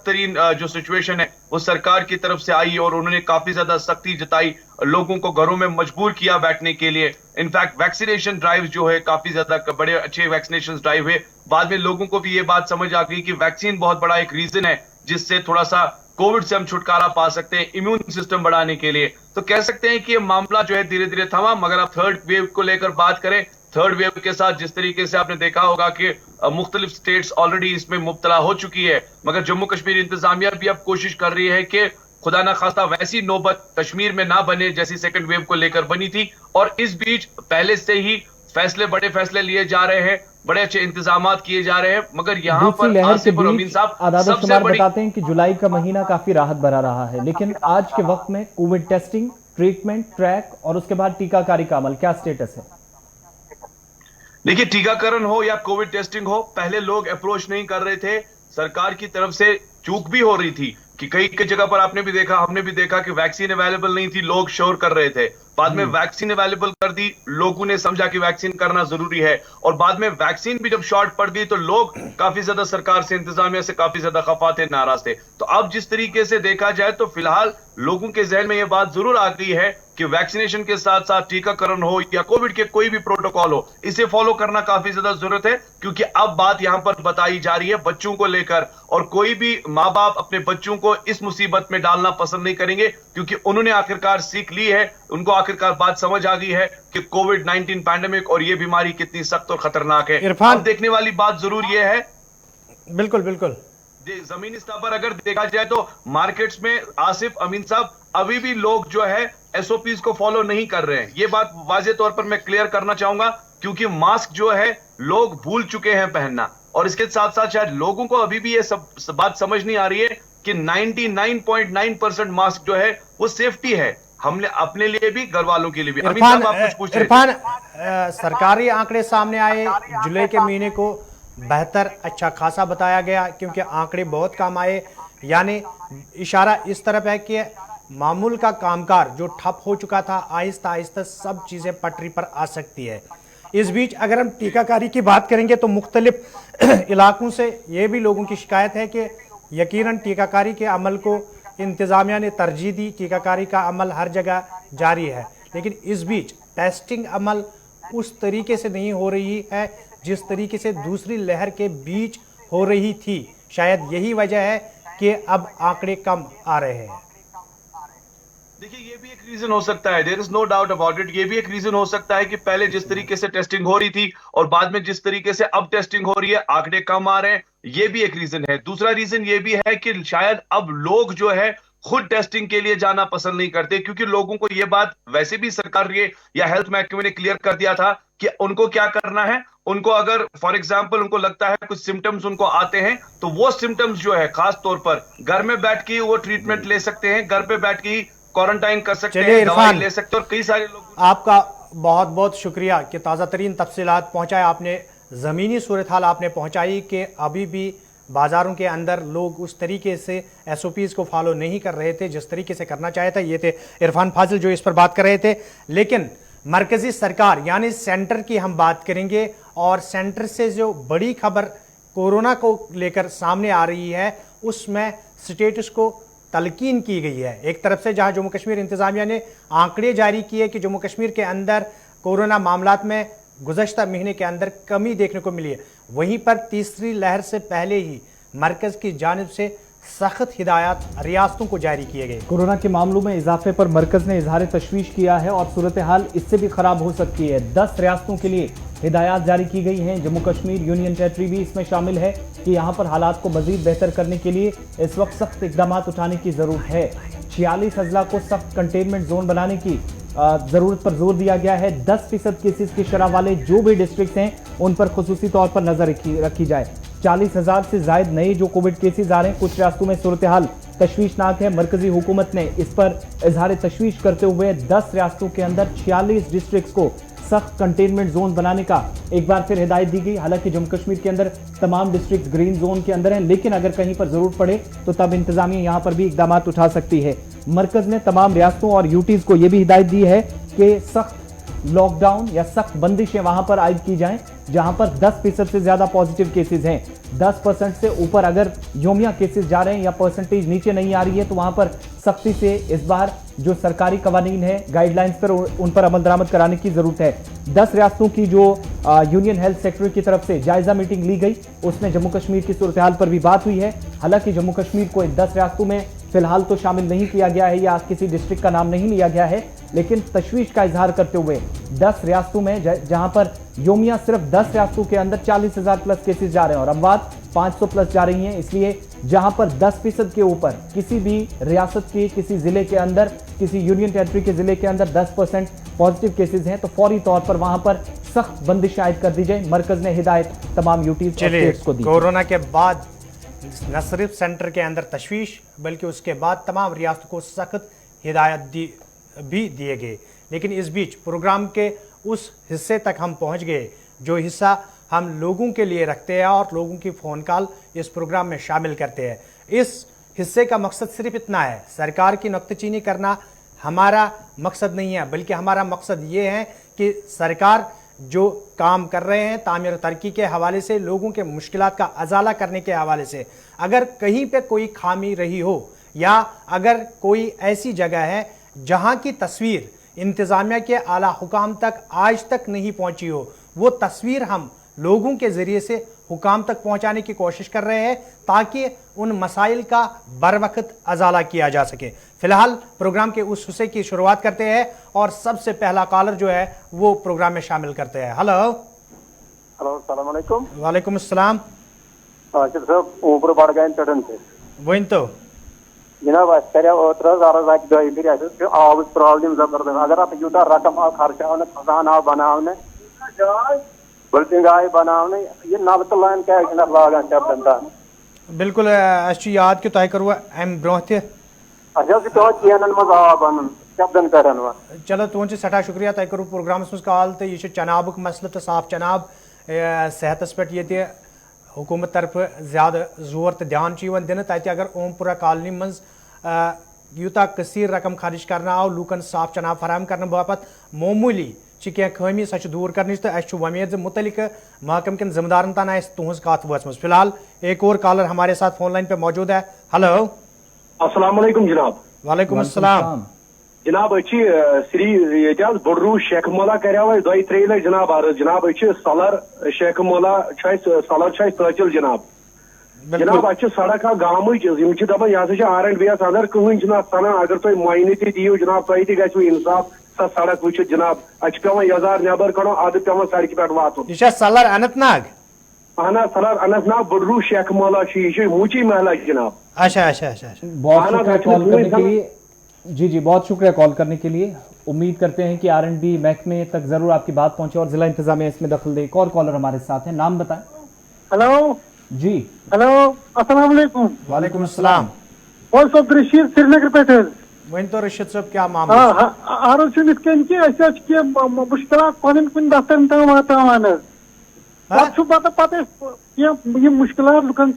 तरीन जो सिचुएशन है वो सरकार की तरफ से आई और उन्होंने काफी ज्यादा सख्ती जताई, लोगों को घरों में मजबूर किया बैठने के लिए। इनफैक्ट वैक्सीनेशन ड्राइव जो है, काफी ज्यादा बड़े अच्छे वैक्सीनेशन ड्राइव हुए। बाद में लोगों को भी ये बात समझ आ गई कि वैक्सीन बहुत बड़ा एक रीजन है जिससे थोड़ा सा कोविड से हम छुटकारा पा सकते हैं, इम्यून सिस्टम बढ़ाने के लिए। तो कह सकते हैं कि ये मामला जो है धीरे धीरे थमा। मगर अब थर्ड वेव को लेकर बात करें, थर्ड वेव के साथ जिस तरीके से आपने देखा होगा कि मुख्तलिफ स्टेट्स ऑलरेडी इसमें मुब्तला हो चुकी है, मगर जम्मू कश्मीर इंतजामिया भी अब कोशिश कर रही है कि खुदा ना खास्ता वैसी नौबत कश्मीर में ना बने जैसी सेकंड वेव को लेकर बनी थी। और इस बीच पहले से ही बड़े फैसले लिए जा रहे हैं, बड़े अच्छे इंतजाम किए जा रहे हैं। मगर यहाँ पर आसिफ और अमीन साहब सबसे बड़ी बताते हैं कि जुलाई का महीना काफी राहत भरा रहा है, लेकिन आज के वक्त में कोविड टेस्टिंग, ट्रीटमेंट, ट्रैक और उसके बाद टीकाकारी का अमल क्या स्टेटस है? देखिए, टीकाकरण हो या कोविड टेस्टिंग हो, पहले लोग अप्रोच नहीं कर रहे थे, सरकार की तरफ से चूक भी हो रही थी। कि कई कई जगह पर आपने भी देखा, हमने भी देखा कि वैक्सीन अवेलेबल नहीं थी, लोग शोर कर रहे थे। बाद में वैक्सीन अवेलेबल कर दी, लोगों ने समझा कि वैक्सीन करना जरूरी है, और बाद में वैक्सीन भी जब शॉर्ट पड़ गई तो लोग काफी ज्यादा सरकार से, इंतजामिया से काफी ज्यादा खफा थे, नाराज थे। तो अब जिस तरीके से देखा जाए तो फिलहाल लोगों के जहन में यह बात जरूर आ गई है कि वैक्सीनेशन के साथ साथ टीकाकरण हो या कोविड के कोई भी प्रोटोकॉल हो, इसे फॉलो करना काफी ज्यादा जरूरत है। क्योंकि अब बात यहां पर बताई जा रही है बच्चों को लेकर, और कोई भी माँ बाप अपने बच्चों को इस मुसीबत में डालना पसंद नहीं करेंगे, क्योंकि उन्होंने आखिरकार सीख ली है, उनको आखिरकार बात समझ आ गई है कि कोविड-19 पैंडेमिक और ये बीमारी कितनी सख्त और खतरनाक है। इरफान, अब देखने वाली बात जरूर ये है, बिल्कुल बिल्कुल, जमीनी स्तर पर अगर देखा जाए तो मार्केट्स में आसिफ अमीन साहब अभी भी लोग जो है एसओपीज को फॉलो नहीं कर रहे हैं। ये बात वाज़े तौर पर मैं क्लियर करना चाहूंगा, क्योंकि मास्क जो है लोग भूल चुके हैं पहनना, और इसके साथ साथ शायद लोगों को अभी भी ये सब बात समझ नहीं आ रही है कि 99.9% मास्क जो है वो सेफ्टी है, हमने अपने लिए भी, घर वालों के लिए भी। अमीन साहब आप कुछ पूछ रहे थे। इरफान, सरकारी आंकड़े सामने आए, जुलाई के महीने को बेहतर अच्छा खासा बताया गया, क्योंकि आंकड़े बहुत कम आए, यानी इशारा इस तरफ है कि मामूल का कामकाज जो ठप हो चुका था, आहिस्ता आहिस्ता सब चीज़ें पटरी पर आ सकती है। इस बीच अगर हम टीकाकारी की बात करेंगे तो मुख्तलिफ इलाकों से ये भी लोगों की शिकायत है कि यकीनन टीकाकारी के अमल को इंतज़ामिया ने तरजीह दी, टीकाकारी का अमल हर जगह जारी है, लेकिन इस बीच टेस्टिंग अमल उस तरीके से नहीं हो रही है जिस तरीके से दूसरी लहर के बीच हो रही थी। शायद यही वजह है कि अब आंकड़े कम आ रहे हैं। देखिए, ये भी एक रीजन हो सकता है, there is no doubt about it. ये भी एक रीजन हो सकता है कि पहले जिस तरीके से टेस्टिंग हो रही थी और बाद में जिस तरीके से अब टेस्टिंग हो रही है, आंकड़े कम आ रहे हैं, ये भी एक रीजन है। दूसरा रीजन ये भी है कि शायद अब लोग जो है खुद टेस्टिंग के लिए जाना पसंद नहीं करते, क्योंकि लोगों को ये बात वैसे भी सरकार ने या हेल्थ महकमे ने क्लियर कर दिया था कि उनको क्या करना है। उनको अगर फॉर एग्जांपल उनको लगता है कुछ सिम्टम्स उनको आते हैं, तो वो सिम्टम्स जो है खास तौर पर घर में बैठ के वो ट्रीटमेंट ले सकते हैं, घर पे बैठ के क्वारंटाइन कर सकते हैं, दवाई ले सकते हैं, और कई सारे लोग। आपका बहुत बहुत शुक्रिया कि ताज़ा तरीन तफसीलात पहुँचाए आपने, ज़मीनी सूरत हाल आपने पहुँचाई कि अभी भी बाज़ारों के अंदर लोग उस तरीके से एसओपीज़ को फॉलो नहीं कर रहे थे जिस तरीके से करना चाहे था। ये थे इरफान फाजिल जो इस पर बात कर रहे थे। लेकिन मरकज़ी सरकार यानी सेंटर की हम बात करेंगे, और सेंटर से जो बड़ी खबर कोरोना को लेकर सामने आ रही है उसमें स्टेटस को तलकीन की गई है। एक तरफ से जहां जम्मू कश्मीर इंतज़ामिया ने आंकड़े जारी किए कि जम्मू कश्मीर के अंदर कोरोना मामलात में गुज़श्ता महीने के अंदर कमी देखने को मिली है, वहीं पर तीसरी लहर से पहले ही मरकज़ की जानिब से सख्त हिदायत रियासतों को जारी किए गए। कोरोना के मामलों में इजाफे पर मरकज ने इजहार तशवीश किया है और सूरत हाल इससे भी खराब हो सकती है। 10 रियासतों के लिए हिदायत जारी की गई हैं। जम्मू कश्मीर यूनियन टेरिटरी भी इसमें शामिल है कि यहाँ पर हालात को मजीद बेहतर करने के लिए इस वक्त सख्त इकदाम उठाने की जरूरत है। 46 अजला को सख्त कंटेनमेंट जोन बनाने की जरूरत पर जोर दिया गया है। 10% केसेस की शरह वाले जो भी डिस्ट्रिक्ट हैं उन पर खुसूसी तौर पर नजर रखी जाए। 40,000 से जायद नए जो कोविड केसेस आ रहे हैं, कुछ रियासतों में सूरत हाल तशवीशनाक है। मरकजी हुकूमत ने इस पर इजहार तशवीश करते हुए 10 रियासतों के अंदर 46 डिस्ट्रिक्ट्स को सख्त कंटेनमेंट जोन बनाने का एक बार फिर हिदायत दी गई। हालांकि जम्मू कश्मीर के अंदर तमाम डिस्ट्रिक्ट ग्रीन जोन के अंदर हैं, लेकिन अगर कहीं पर जरूरत पड़े तो तब इंतजामिया यहां पर भी इकदाम उठा सकती है। मरकज ने तमाम रियासतों और यूटीज को यह भी हिदायत दी है कि सख्त लॉकडाउन या सख्त बंदिशें वहां पर आयद की जाएं जहां पर 10% से ज्यादा पॉजिटिव केसेस हैं। 10% से ऊपर अगर योमिया केसेस जा रहे हैं या परसेंटेज नीचे नहीं आ रही है तो वहां पर सख्ती से इस बार जो सरकारी कवानीन है, गाइडलाइंस पर उन पर अमल दरामद कराने की जरूरत है। 10 रियासतों की जो यूनियन हेल्थ सेक्रेटरी की तरफ से जायजा मीटिंग ली गई, उसमें जम्मू कश्मीर की सूरत हाल पर भी बात हुई है। हालांकि जम्मू कश्मीर को इन 10 रियासतों में फिलहाल तो शामिल नहीं किया गया है या किसी डिस्ट्रिक्ट का नाम नहीं लिया गया है, लेकिन तशवीश का इजहार करते हुए 10 रियासतों में जहां पर योमिया सिर्फ 10 रियासतों के अंदर 40,000 प्लस केसेस जा रहे हैं और अमवात 500 प्लस जा रही हैं, इसलिए जहां पर 10% के ऊपर किसी भी रियासत के किसी जिले के अंदर, किसी यूनियन टेरिटरी के जिले के अंदर 10% पॉजिटिव केसेस हैं तो फौरी तौर पर वहां पर सख्त बंदिश आयद कर दी जाए। मरकज ने हिदायत तमाम यूटीज और स्टेट्स को दी। कोरोना के बाद न सिर्फ सेंटर के अंदर तशवीश बल्कि उसके बाद तमाम रियासतों को सख्त हिदायत भी दिए गए। लेकिन इस बीच प्रोग्राम के उस हिस्से तक हम पहुंच गए जो हिस्सा हम लोगों के लिए रखते हैं और लोगों की फ़ोन कॉल इस प्रोग्राम में शामिल करते हैं। इस हिस्से का मकसद सिर्फ इतना है, सरकार की नुक्ताचीनी करना हमारा मकसद नहीं है, बल्कि हमारा मकसद ये है कि सरकार जो काम कर रहे हैं तामीर तरक्की के हवाले से, लोगों के मुश्किलात का अजाला करने के हवाले से, अगर कहीं पे कोई खामी रही हो या अगर कोई ऐसी जगह है जहां की तस्वीर इंतजामिया के आला हुकाम तक आज तक नहीं पहुंची हो, वो तस्वीर हम लोगों के जरिए से हुकाम तक पहुंचाने की कोशिश कर रहे हैं ताकि उन मसाइल का बर वक्त अजाला किया जा सके। फिलहाल प्रोग्राम के उस हिस्से की शुरुआत करते हैं और सबसे पहला कॉलर जो है वो प्रोग्राम में शामिल करते हैं। हेलो हेलो, अस्सलाम वालेकुम। वालेकुम अस्सलाम। आशिफ साहब, ऊपर बड़गाम पे वन तो जनाब आब प्रॉब्लम जबरदस्त। अगर आप यूटा रकम खर्च खजान आव बनाने बिल्डिंग आय बनाने ये नबत लाइन क्या लागान चपन तान बिल्कुल याद कि तुम करो अम ब्रोह ते चेन मज आव बन चपन कर। चलो तुहद सठा शुक्रिया, तुम करो प्रोग्रामस मज कॉल तो यह चनाबुक मसल तो साफ चनाब सेहतस पे ये हुकूमत तरफ ज़्यादा जोर तो ध्यान दिन तत अगर ओमपुरा कॉलोनी मज यूता कसीर रकम खर्च करना आव लूकन साफ चनाब फराहम करने बापत मामूली कह खमी सह दूर कर तो वमेद मुतलिक महकम के जिम्मेदारन तान तुज कत वचम। फिलहाल एक और कॉलर हमारे साथ फोन लाइन पे मौजूद है। हेलो अस्सलाम वालेकुम जनाब। वालेकुम अस्सलाम जनाब श्री बड़रू शेख मोला कर 2-3 लट जनाब अर्ज जनाब सलर शेख मोला सलर तहसील जनाब जनाब अ सड़क गाम दपान यह R&B अंदर कहन सन अगर तुम मुआयने दियो जनाब तुम गो इंसाफ सा सड़क वुचित जनाब पे यजार नबर कड़ो अद पे सड़क पे वात सलर अनंतनाग अहना सलर अनंतनाग बड़रू शेख मोला मूची महला जनाब। अच्छा अच्छा अच्छा, बहुत शुक्रिया कॉल करने के लिए। जी जी, बहुत शुक्रिया कॉल करने के लिए। उम्मीद करते हैं कि R&B महकमे तक जरूर आपकी बात पहुंचे और जिला इंतजामिया इसमें दखल दे। एक और कॉलर हमारे साथ हैं, नाम बताएं। हेलो जी हेलो, अस्सलाम वालेकुम। वालेकुम अस्सलाम। और सब रशीद श्रीनगर पे वन तो रशीद साहब क्या मामला मुश्किल कुन दफ्तर तक वातान पता मुश्किल लुकन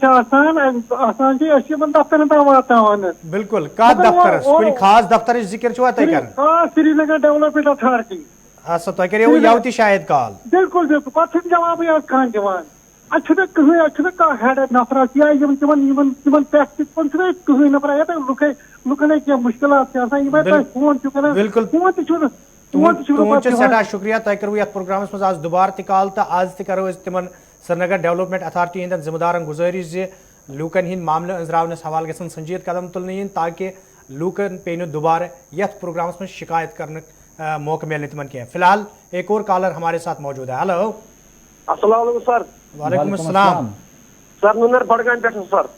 दफ्तर तक वातान। बिल्कुल दफ्तर खास दफ्तर जिक्र श्रीनगर डेवलपमेंट अथॉरिटी तुम करो यह शायद कॉल बिल्कुल बिल्कुल पे जवाब खान दिवान कह हेड नफर या तिमन कहीं नफर लुकन क्या मुश्किल फोन सठा शुक्रिया तुम करो प्रोग्रामस मज आज दोबारा तल तो आज तरो तिमन श्रीनगर डेवलपमेंट अथॉरिटी हंद जिम्मेदारन गुजारिश जे लूकन हिंद मामले अंजरावनस हवाले गसन संजीद कदम तुलन ताकि लूकन पे दोबारा यथ प्रोग्रामस में शिकायत करने मौका मिलने तिमन कह। फिलहाल एक और कॉलर हमारे साथ मौजूद है। हेलो अस्सलाम वालेकुम सर। वालेकुम अस्सलाम सर नुनर बड़गाम पे सर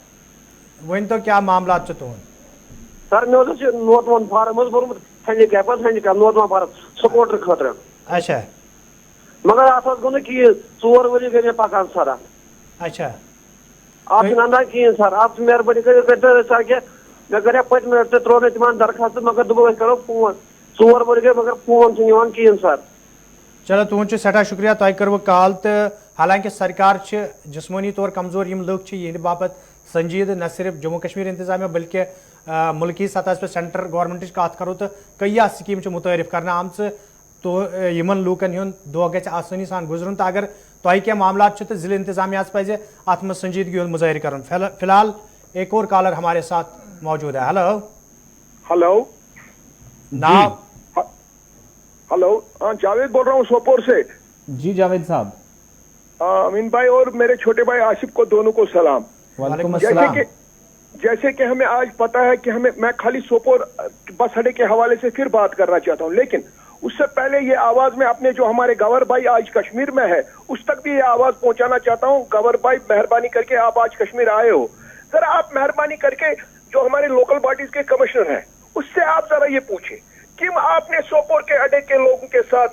वन तो क्या मामला तुम सर मे नोटवन फार्म भोरमुत हैंडीकैप नोटवन फार्म स्कूटर खतर। अच्छा मगर अत गो कह 4 वरी गई पकान सर। अच्छा आप ना कहें सर आप मेहरबानी कर सर क्या मे कर पत्म त्रो तिम दरखास्त मगर दोप करो फोन 4 वरी गई मगर फोन कहें सर। चलो तुहद सठा शुक्रिया तुम करो कॉल तो हालांकि सरकार जिस्मानी तौर कमजोर यम लोग यह बाबत संजीद न सिर्फ जम्मू कश्मीर इंतजामिया बल्कि मुल्की सतह पे सेंटर गवर्नमेंट कत करो तो कई स्कीम मुतारिफ करना आम तो यमन लूकन हुंद दह गि आसानी सान गुजरन तो अगर तुम क्या मामला तो जिले इंतजामिया पज अत मज संजीदगी मुजाहिर कर। फिलहाल एक और कॉलर हमारे साथ मौजूद है। हेलो हेलो नाम हेलो जावेद बोल रहा हूँ सोपोर से। जी जावेद साहब। अमीन भाई और मेरे छोटे भाई आसिफ को दोनों को सलाम। वालेकुम अस्सलाम। जैसे कि हमें आज पता है कि मैं खाली सोपोर बस अड्डे के हवाले से फिर बात करना चाहता हूं, लेकिन उससे पहले ये आवाज में अपने जो हमारे गवर भाई आज कश्मीर में है उस तक भी ये आवाज पहुंचाना चाहता हूं। गवर भाई मेहरबानी करके आप आज कश्मीर आए हो, जरा आप मेहरबानी करके जो हमारे लोकल बॉडीज के कमिश्नर हैं उससे आप जरा ये पूछे कि आपने सोपोर के अड्डे के लोगों के साथ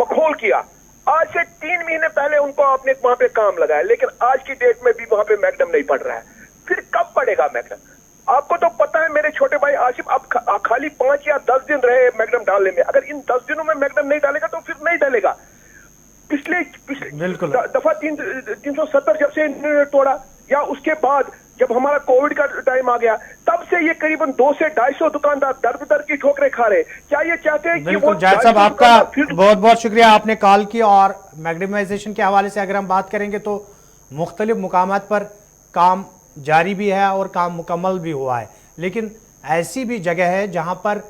मखौल किया। आज से 3 महीने पहले उनको आपने वहां पे काम लगाया, लेकिन आज की डेट में भी वहां पे मैग्डम नहीं पड़ रहा है। फिर कब पड़ेगा मैग्डम? आपको तो पता है मेरे छोटे भाई आसिफ, आप खाली 5 या 10 दिन रहे मैग्डम डालने में। अगर इन 10 दिनों में मैग्डम नहीं डालेगा तो फिर नहीं डालेगा। पिछले बिल्कुल दफा 370 जब से इन्होंने तोड़ा या उसके बाद जब हमारा कोविड का टाइम आ गया तब से ये करीबन 200 से 250 दुकानदार दर दर की ठोकरें खा रहे। क्या ये चाहते हैं कि बिल्कुल वो जाहिद साहब, 250 आपका दुकानदार फिर बहुत बहुत शुक्रिया, आपने कॉल की। और मैग्नेटाइजेशन के हवाले से अगर हम बात करेंगे तो मुख्तलिफ मुकामात पर काम जारी भी है और काम मुकम्मल भी हुआ है, लेकिन ऐसी भी जगह है जहां पर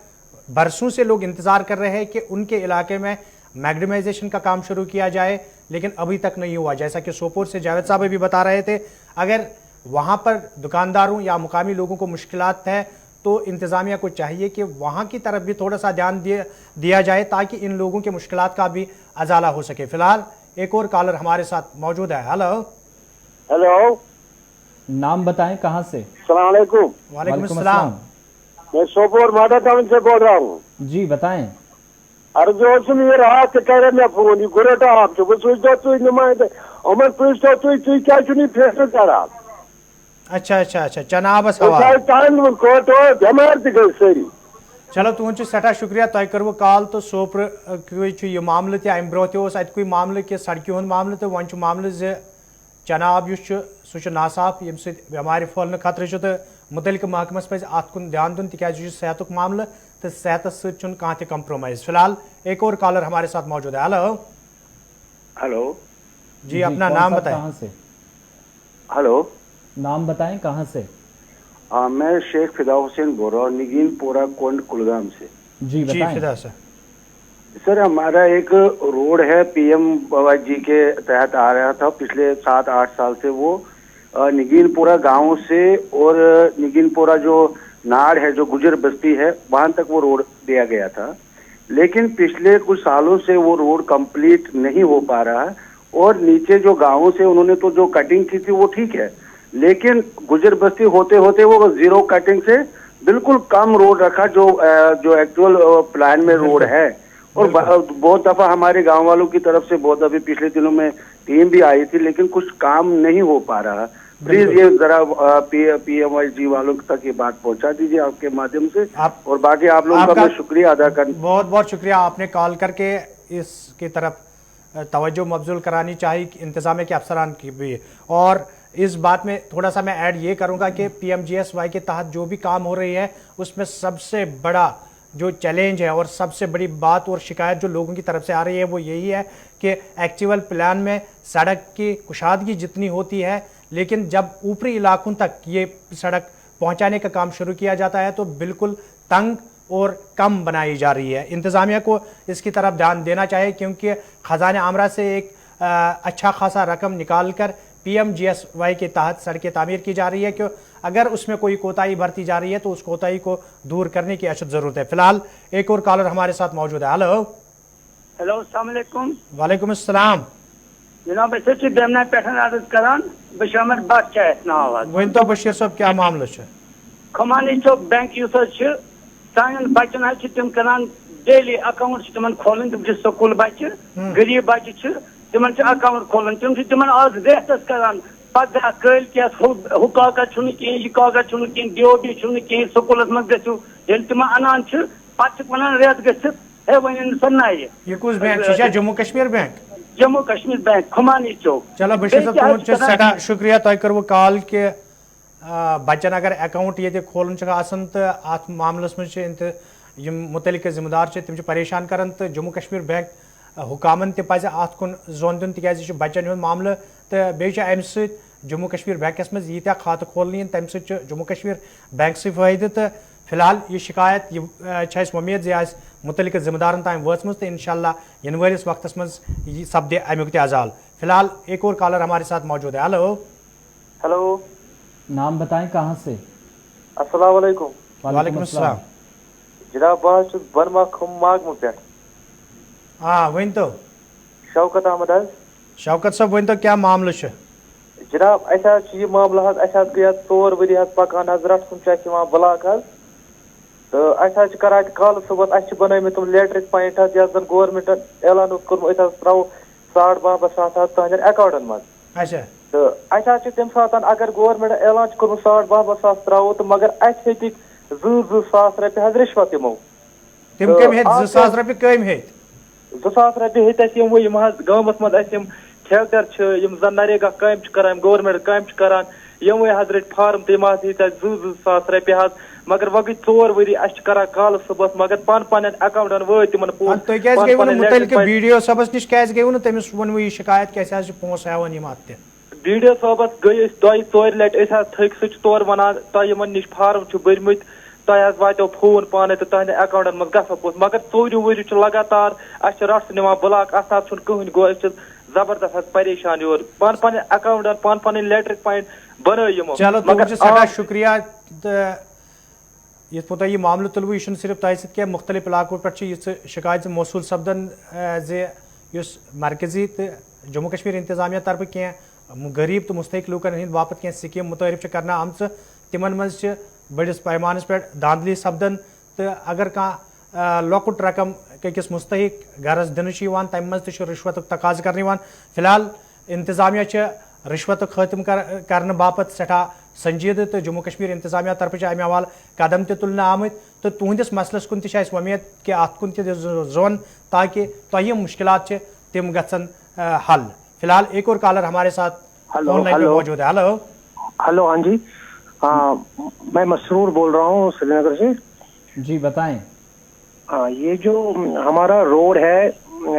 बरसों से लोग इंतजार कर रहे हैं कि उनके इलाके में मैग्नेटाइजेशन का काम शुरू किया जाए, लेकिन अभी तक नहीं हुआ। जैसा कि सोपोर से जावेद साहब भी बता रहे थे, अगर वहां पर दुकानदारों या मुकामी लोगों को मुश्किलात है तो इंतजामिया को चाहिए कि वहां की तरफ भी थोड़ा सा ध्यान दिया जाए ताकि इन लोगों के मुश्किलात का भी अजाला हो सके। फिलहाल एक और कॉलर हमारे साथ मौजूद है। हेलो हेलो, नाम बताएं, कहां से? अस्सलाम वालेकुम। वालेकुम अस्सलाम। मैं सोपोर मादा टाउन से बोल रहा हूँ। जी बताएं। अर्जुन ये रहा कि कह रहे मैं फोन गुरेटा आप जो सोच दो तू नुमाइंदे अमर पुलिस तो तू क्या चुनी फेस कर रहा। अच्छा अच्छा अच्छा, जनाब टाइम को तो बीमार थी गई सारी। चलो तुझ सठा शुक्रिया, तुम करो कॉल तो सोपर यह मामले अम ब्रो अत मामले कि सड़क हूं मामले तो वन मामले जे जनाब सह नासाफ यम बेमार फहलने खतरे तो मुतलिक महकमस पे अत कुन ध्यान दुन तिकाज सेहत मामले तो सेहत सह कंप्रोमाइज। फिलहाल एक और कॉलर हमारे साथ मौजूद है। हेलो हेलो जी, अपना नाम बताएं। कहां से? हेलो, नाम बताएं, कहां से? मैं शेख फिदा हुसैन बोल रहा हूँ, निगीनपुरा कोंड कुलगाम से। जी बताएं। फिदा सर हमारा एक रोड है PMYG के तहत आ रहा था पिछले 7-8 साल से, वो निगीनपुरा गांव से और निगीनपुरा जो नाड़ है जो गुजर बस्ती है वहां तक वो रोड दिया गया था, लेकिन पिछले कुछ सालों से वो रोड कंप्लीट नहीं हो पा रहा है। और नीचे जो गांवों से उन्होंने तो जो कटिंग की थी वो ठीक है, लेकिन गुजर बस्ती होते होते वो जीरो कटिंग से बिल्कुल कम रोड रखा जो एक्चुअल प्लान में रोड है। और बहुत दफा हमारे गांव वालों की तरफ से बहुत अभी पिछले दिनों में टीम भी आई थी, लेकिन कुछ काम नहीं हो पा रहा। प्लीज ये जरा PMYG वालों तक ये बात पहुंचा दीजिए आपके माध्यम से। और बाकी आप लोगों का मैं शुक्रिया अदा कर। बहुत बहुत शुक्रिया, आपने कॉल करके इसकी तरफ तवज्जो मबजूल करानी चाहिए इंतजामिया के अफसरान की भी। और इस बात में थोड़ा सा मैं ऐड ये करूंगा कि PMGSY के तहत जो भी काम हो रही है उसमें सबसे बड़ा जो चैलेंज है और सबसे बड़ी बात और शिकायत जो लोगों की तरफ से आ रही है वो यही है कि एक्चुअल प्लान में सड़क की कुशादगी जितनी होती है, लेकिन जब ऊपरी इलाकों तक ये सड़क पहुंचाने का काम शुरू किया जाता है तो बिल्कुल तंग और कम बनाई जा रही है। इंतज़ामिया को इसकी तरफ ध्यान देना चाहिए क्योंकि खजाने आमरा से एक अच्छा खासा रकम निकाल कर PMGSY के तहत सड़कें तामीर की जा रही है, क्यों अगर उसमें कोई कोताही बरती जा रही है तो उस कोताही को दूर करने की अशद ज़रूरत है। फिलहाल एक और कॉलर हमारे साथ मौजूद है। हेलो हेलो, अस्सलाम वालेकुम। वालेकुम अस्सलाम। जनाब बस बेमना पे अर्ज करान बशामत बादशाह नाम वन तो बशीर साहब क्या मामला है? खमानी चौक बैंक सान बचन तम करान डेली अकाउंट तम खोलन, तम स्कूल बच्चे गरीब बच्चे तम अकाउंट खोलन, तम आज रेतस करान पगह कल हु कागज कहें यह कागज कहें DOB कहें स्कूल मज गु तम अनान पे वन रेत ग हे वन सन्ना यह कुछ bank Jammu Kashmir bank? Jammu Kashmir bank Khumani चौक। चलो बशीर साहब तुम सदा शुक्रिया, तुम करो कॉल के बच्चन अगर अकाउंट ये खोलन तो अत मामलस मं मुतलिक जिम्मेदार तम परेशान करान तो जम्मू कश्मीर बैंक हुकामन तज अत कुन जोन दिन तक बच्चन हूं मामल तो बे अम जम्मू कश्मीर बैंकस मं यीत्या खात खोलन तम जम्मू कश्मीर बैंक से फायदे। तो फिलहाल ये शिकायत यह उम्मीद जे मुतलिक जिम्मेदारन ताम वाचम तो इंशाअल्लाह इन वालिस वक्तस मं सपदे अमुक अजाल। फिलहाल एक और कॉलर हमारे साथ मौजूद है। हेलो हेलो, नाम बताएं, कहां से? अस्सलाम वालेकुम। वालेकुम अस्सलाम। जनाब बस बनमा खुम मागम पे। हाँ वन तो शौकत अहमद। शौकत साहब वन तो क्या मामला है? जनाब यह मामला गया 4 वरी पकान रट ब्लाक तो कर कल सुबह बन तम लेटरिक पॉइंट जन गवर्नमेंट ऐलान कर्मुत त्रो 12.5 तुहद अकाउंटन मज तो तम सात अगर गवर्नमेंट ऐलान कर्मुत 12.5 त्रो तो मगर अत 2,000 रुपये रिश्वत यमो 2,000 रुपये कम 2,000 रुपये गाँवस मज ठेकेदार जन नरेगा काम करान गवर्नमेंट काम करान यमवे हज रट फार्म तम सास रपे हज मगर वह गई 4 वरी करा कल सुबह मगर पान अकाउंटन वो तिमन वीडियो सबस निश गई तमिस वो यह शिकायत कैसे पोस हेवन वीडियो सबस गई 2-4 लट थक सह तौर वन तुम निश फार्म भरमत तुम वातो फोन पाने तो तुंद अकाउंटन मज ग पोस मगर 4 वरी लगातार रट निवान ब्लॉक असाब कहन गो जबरदस्त परेशान योर पान अकाउंटन पान लेटर पॉइंट बन चलो सदा शुक्रिया ये पुत यह मामल तुलव यह सिर्फ तह सह मुख्तलिफ इलाकों पे शिकायत मौसूल सपदन ज़ मरकजी तो जम्मू कश्मीर इंतजामिया तरफ कह गरीब तो मुस्तक लूकन हंद बापत कह स्कीम मुतारिफ करना आमच तिमन मज बड़िस पैमानस पे धांधली सपदन तो अगर कह लॉकुट रकम किस मुस्तक गरस दिन तम मज रिश्वत तकाज कर फिलहाल इंतजामिया रिश्वत खत्म करने बापत सठा संजीद तो जम्मू कश्मीर इंतजामिया तरफ अमे हवाल कदम तुलना आमत तो तुहंदिस मसलस कुन उम्मीद कि अत कुन जोन ताकि तह मुश्किलात तिम गसन हल। फिलहाल एक और कॉलर हमारे साथ फोन लाइन पे मौजूद है। हेलो हेलो, हाँ जी, मैं मसरूर बोल रहा हूँ श्रीनगर से। जी बताएं। हाँ, ये जो हमारा रोड है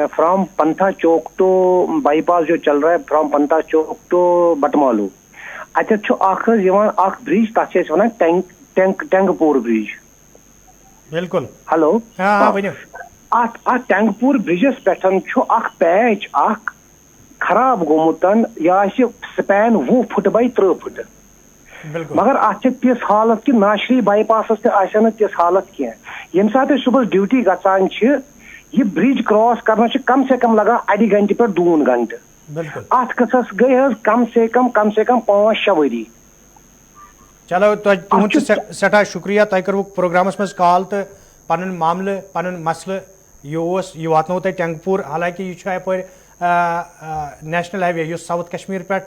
फ्रॉम पंथा चौक टू बाईपास जो चल रहा है फ्रॉम पंथा चौक टू बटमालू ब्रिज तथ वन टेंगपुर ब्रिज। बिल्कुल। हेलो, टेंगपुर ब्रिजस पे पैच खराब गोमुतन यह स्पैन 20 फुट बाय 3 फुट मगर अत तिस हालत कि नाशरी बाईपास तिस हालत कह ये सात सुबह ड्यूटी गसान यह ब्रिज क्रॉस करना कम से कम लगा अड़ घंटे पे 2 घंटे अत कसस गई कम से कम 5-6 वरी। चलो तुहद सठा शुक्रिया तह करू प्रोग्रामस मज कॉल तो पन मामल पन मसल यह वातनो तह टेंगपुर हालांकि यह अपर नेशनल हाईवे यह साउथ कश्मीर पे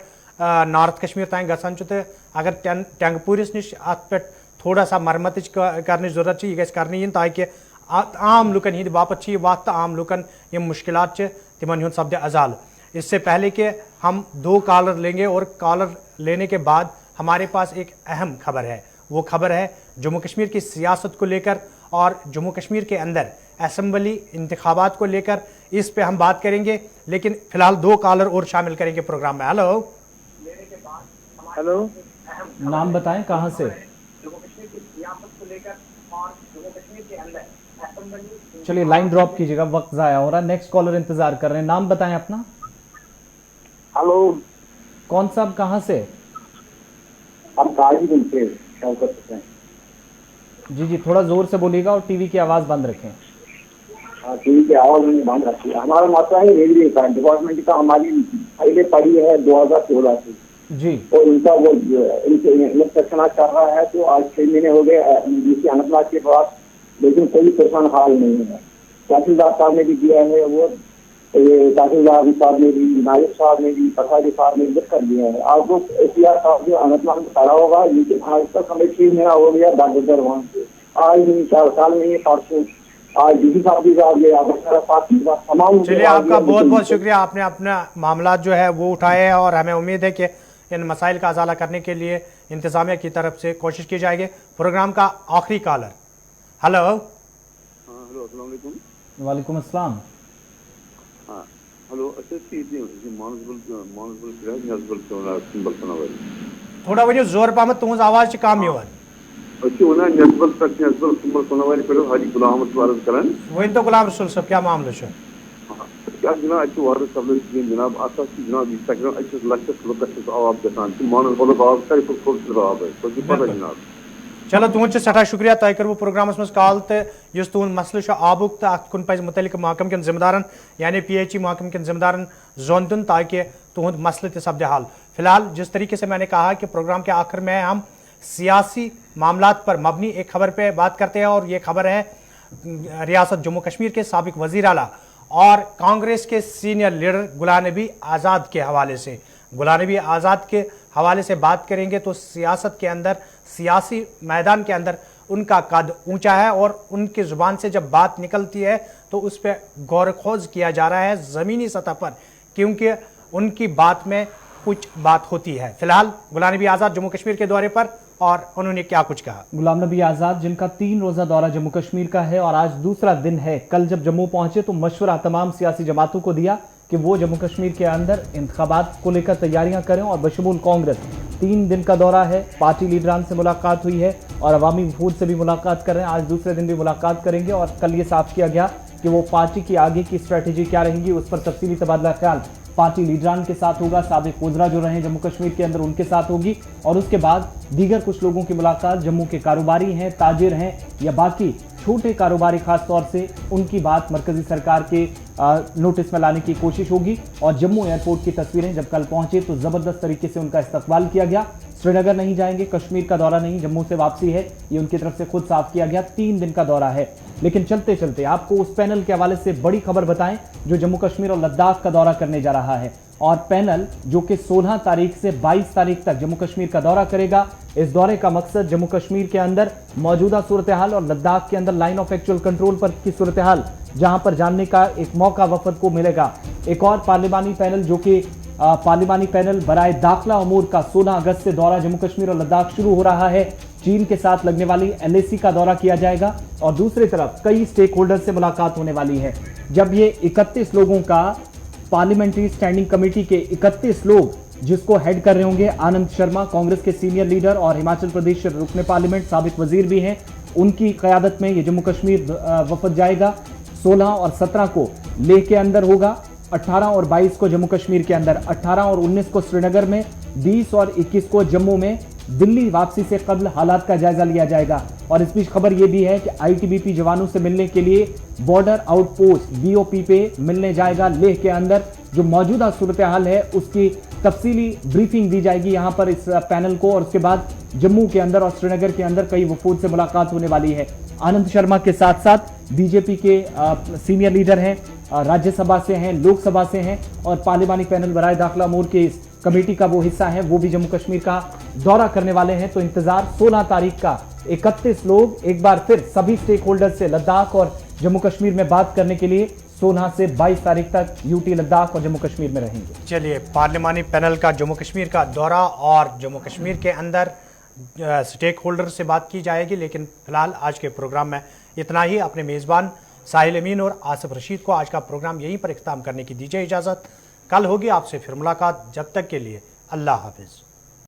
नॉर्थ कश्मीर तान गसान तो अगर टेंगपुरिस निश अत पे थोड़ा सा मरम्मत कर जरूरत यह कर ताकि आम लुकन हिंद बापत वत आम लुकन यम मुश्किलात तिमन सपद अजाल। इससे पहले कि हम 2 कॉलर लेंगे और कॉलर लेने के बाद हमारे पास एक अहम खबर है, वो खबर है जम्मू कश्मीर की सियासत को लेकर और जम्मू कश्मीर के अंदर असम्बली इंतखाबात को लेकर। इस पे हम बात करेंगे, लेकिन फिलहाल 2 कॉलर और शामिल करेंगे प्रोग्राम में। हेलो हेलो, नाम बताएं, कहां से? चलिए लाइन ड्रॉप कीजिएगा, वक्त जाया हो रहा है। नेक्स्ट कॉलर इंतजार कर रहे हैं, नाम बताएं अपना। हेलो, कौन साहब, कहां से? हम काजीगंज से शौकत हैं। जी थोड़ा जोर से बोलिएगा और टीवी की आवाज बंद रखें। हाँ, टीवी की आवाज बंद रखी है। हमारा मसला है रेलवे का, डिपार्टमेंट का हमारी फाइलें पड़ी है 2016 से जी, और उनका वो इंस्पेक्शन चल रहा है तो आज 6 महीने हो गए अनंतनाग के पास, लेकिन कोई परेशान हाल नहीं है। तहसीलदार साहब ने भी दिया है, वो तहसीलदार साहब ने भी, नायब साहब ने भी, प्रभारी साहब ने लिख कर दिया है। आपको एसीआर साहब जो अनंतनाग में खड़ा होगा, लेकिन आज तक हमें 6 महीना हो गया दागोदर वहां से, आज नहीं 4 साल नहीं, परसों आज डीसी साहब भी आ गए तमाम। चलिए, आपका बहुत बहुत शुक्रिया, आपने अपना मामला जो है वो उठाए हैं और हमें उम्मीद है कि इन मसाइल का अजाला करने के लिए इंतजामिया की तरफ से कोशिश की जाएगी। प्रोग्राम का आखिरी कॉलर। हेलो। हेलो, अस्सलाम वालेकुम। वालेकुम अस्सलाम। हाँ, हेलो, थोड़ा वो जोर पामत तुम आवाज कम यवन वही तो गुलाम रसूल साहब, क्या मामला है? क्या जनाब जनाब जनाब। चलो तुहद सठा शुक्रिया तह कर प्रोग्रामस मज कॉल तो इस तुहद मसल आबुक तो अत कुन पज मुतलिक महकम कन जिम्मेदारन यानी PHE महकम कन जिम्मेदारन जोन दिन ताकि तुहद मसल त सपद हल। फिलहाल जिस तरीके से मैंने कहा कि प्रोग्राम के आखिर में हम सियासी मामलात पर मबनी एक खबर पे बात करते हैं और ये खबर है रियासत जम्मू कश्मीर के साबिक वजीर आला और कांग्रेस के सीनियर लीडर गुलाम नबी आज़ाद के हवाले से। गुलाम नबी आज़ाद के हवाले से बात करेंगे तो सियासत के अंदर, सियासी मैदान के अंदर उनका कद ऊंचा है और उनकी ज़ुबान से जब बात निकलती है तो उस पर गौर खोज किया जा रहा है ज़मीनी सतह पर, क्योंकि उनकी बात में कुछ बात होती है। फिलहाल गुलाम नबी आज़ाद जम्मू कश्मीर के दौरे पर, और उन्होंने क्या कुछ कहा। गुलाम नबी आज़ाद जिनका 3 रोजा दौरा जम्मू कश्मीर का है और आज दूसरा दिन है, कल जब जम्मू पहुंचे तो मशवरा तमाम सियासी जमातों को दिया कि वो जम्मू कश्मीर के अंदर इंतखाबात को लेकर तैयारियां करें, और बशमूल कांग्रेस 3 दिन का दौरा है, पार्टी लीडरान से मुलाकात हुई है और अवामी वफूद से भी मुलाकात कर रहे हैं। आज दूसरे दिन भी मुलाकात करेंगे और कल ये साफ किया गया कि वो पार्टी की आगे की स्ट्रेटेजी क्या रहेगी उस पर तफसीली तबादला ख्याल पार्टी लीडरान के साथ होगा, साबिक वज़रा जो रहे जम्मू कश्मीर के अंदर उनके साथ होगी, और उसके बाद दीगर कुछ लोगों की मुलाकात, जम्मू के कारोबारी हैं, ताजिर हैं या बाकी छोटे कारोबारी खास तौर से, उनकी बात मरकजी सरकार के नोटिस में लाने की कोशिश होगी। और जम्मू एयरपोर्ट की तस्वीरें जब कल पहुंचे तो जबरदस्त तरीके से उनका इस्तकबाल किया गया। श्रीनगर नहीं जाएंगे, कश्मीर का दौरा नहीं, जम्मू से वापसी है, ये उनकी तरफ से खुद साफ किया गया। 3 दिन का दौरा है। लेकिन चलते चलते आपको उस पैनल के हवाले से बड़ी खबर बताएं जो जम्मू कश्मीर और लद्दाख का दौरा करने जा रहा है, और पैनल जो कि 16 तारीख से 22 तारीख तक जम्मू कश्मीर का दौरा करेगा। इस दौरे का मकसद जम्मू कश्मीर के अंदर मौजूदा सूरत हाल और लद्दाख के अंदर लाइन ऑफ एक्चुअल कंट्रोल पर की सूरत हाल जहां पर जानने का एक मौका वफद को मिलेगा। एक और पार्लिमानी पैनल जो कि पार्लिमानी पैनल बराए दाखिला उमूर का 16 अगस्त से दौरा जम्मू कश्मीर और लद्दाख शुरू हो रहा है। चीन के साथ लगने वाली LAC का दौरा किया जाएगा और दूसरी तरफ कई स्टेक होल्डर से मुलाकात होने वाली है। जब ये 31 लोगों का पार्लियामेंट्री स्टैंडिंग कमेटी के 31 लोग जिसको हेड कर रहे होंगे आनंद शर्मा, कांग्रेस के सीनियर लीडर और हिमाचल प्रदेश रुकने पार्लियामेंट साबिक वजीर भी हैं, उनकी क़यादत में ये जम्मू कश्मीर वफद जाएगा। 16 और 17 को लेह के अंदर होगा, 18 और 22 को जम्मू कश्मीर के अंदर, 18 और 19 को श्रीनगर में, 20 और 21 को जम्मू में। दिल्ली वापसी से कबल हालात का जायजा लिया जाएगा। और इस बीच खबर यह भी है कि ITBP जवानों से मिलने के लिए बॉर्डर आउटपोस्ट BOP पे मिलने जाएगा लेह के अंदर। जो मौजूदा सूरत हाल है उसकी तफसीली ब्रीफिंग दी जाएगी यहाँ पर इस पैनल को, और उसके बाद जम्मू के अंदर और श्रीनगर के अंदर कई वफूद से मुलाकात होने वाली है। आनंद शर्मा के साथ साथ BJP के सीनियर लीडर हैं, राज्यसभा से हैं, लोकसभा से हैं, और पार्लिमानी पैनल बराए दाखिला उमूर के इस कमेटी का वो हिस्सा है, वो भी जम्मू कश्मीर का दौरा करने वाले हैं। तो इंतजार 16 तारीख का 31 लोग एक बार फिर सभी स्टेक होल्डर से लद्दाख और जम्मू कश्मीर में बात करने के लिए 16 से 22 तारीख तक UT लद्दाख और जम्मू कश्मीर में रहेंगे। चलिए, पार्लिमानी पैनल का जम्मू कश्मीर का दौरा और जम्मू कश्मीर के अंदर स्टेक होल्डर से बात की जाएगी। लेकिन फिलहाल आज के प्रोग्राम में इतना ही। अपने मेज़बान साहिल अमीन और आसिफ रशीद को आज का प्रोग्राम यहीं पर इख्तिताम करने की दीजिए इजाज़त। कल होगी आपसे फिर मुलाकात। जब तक के लिए अल्लाह हाफिज़।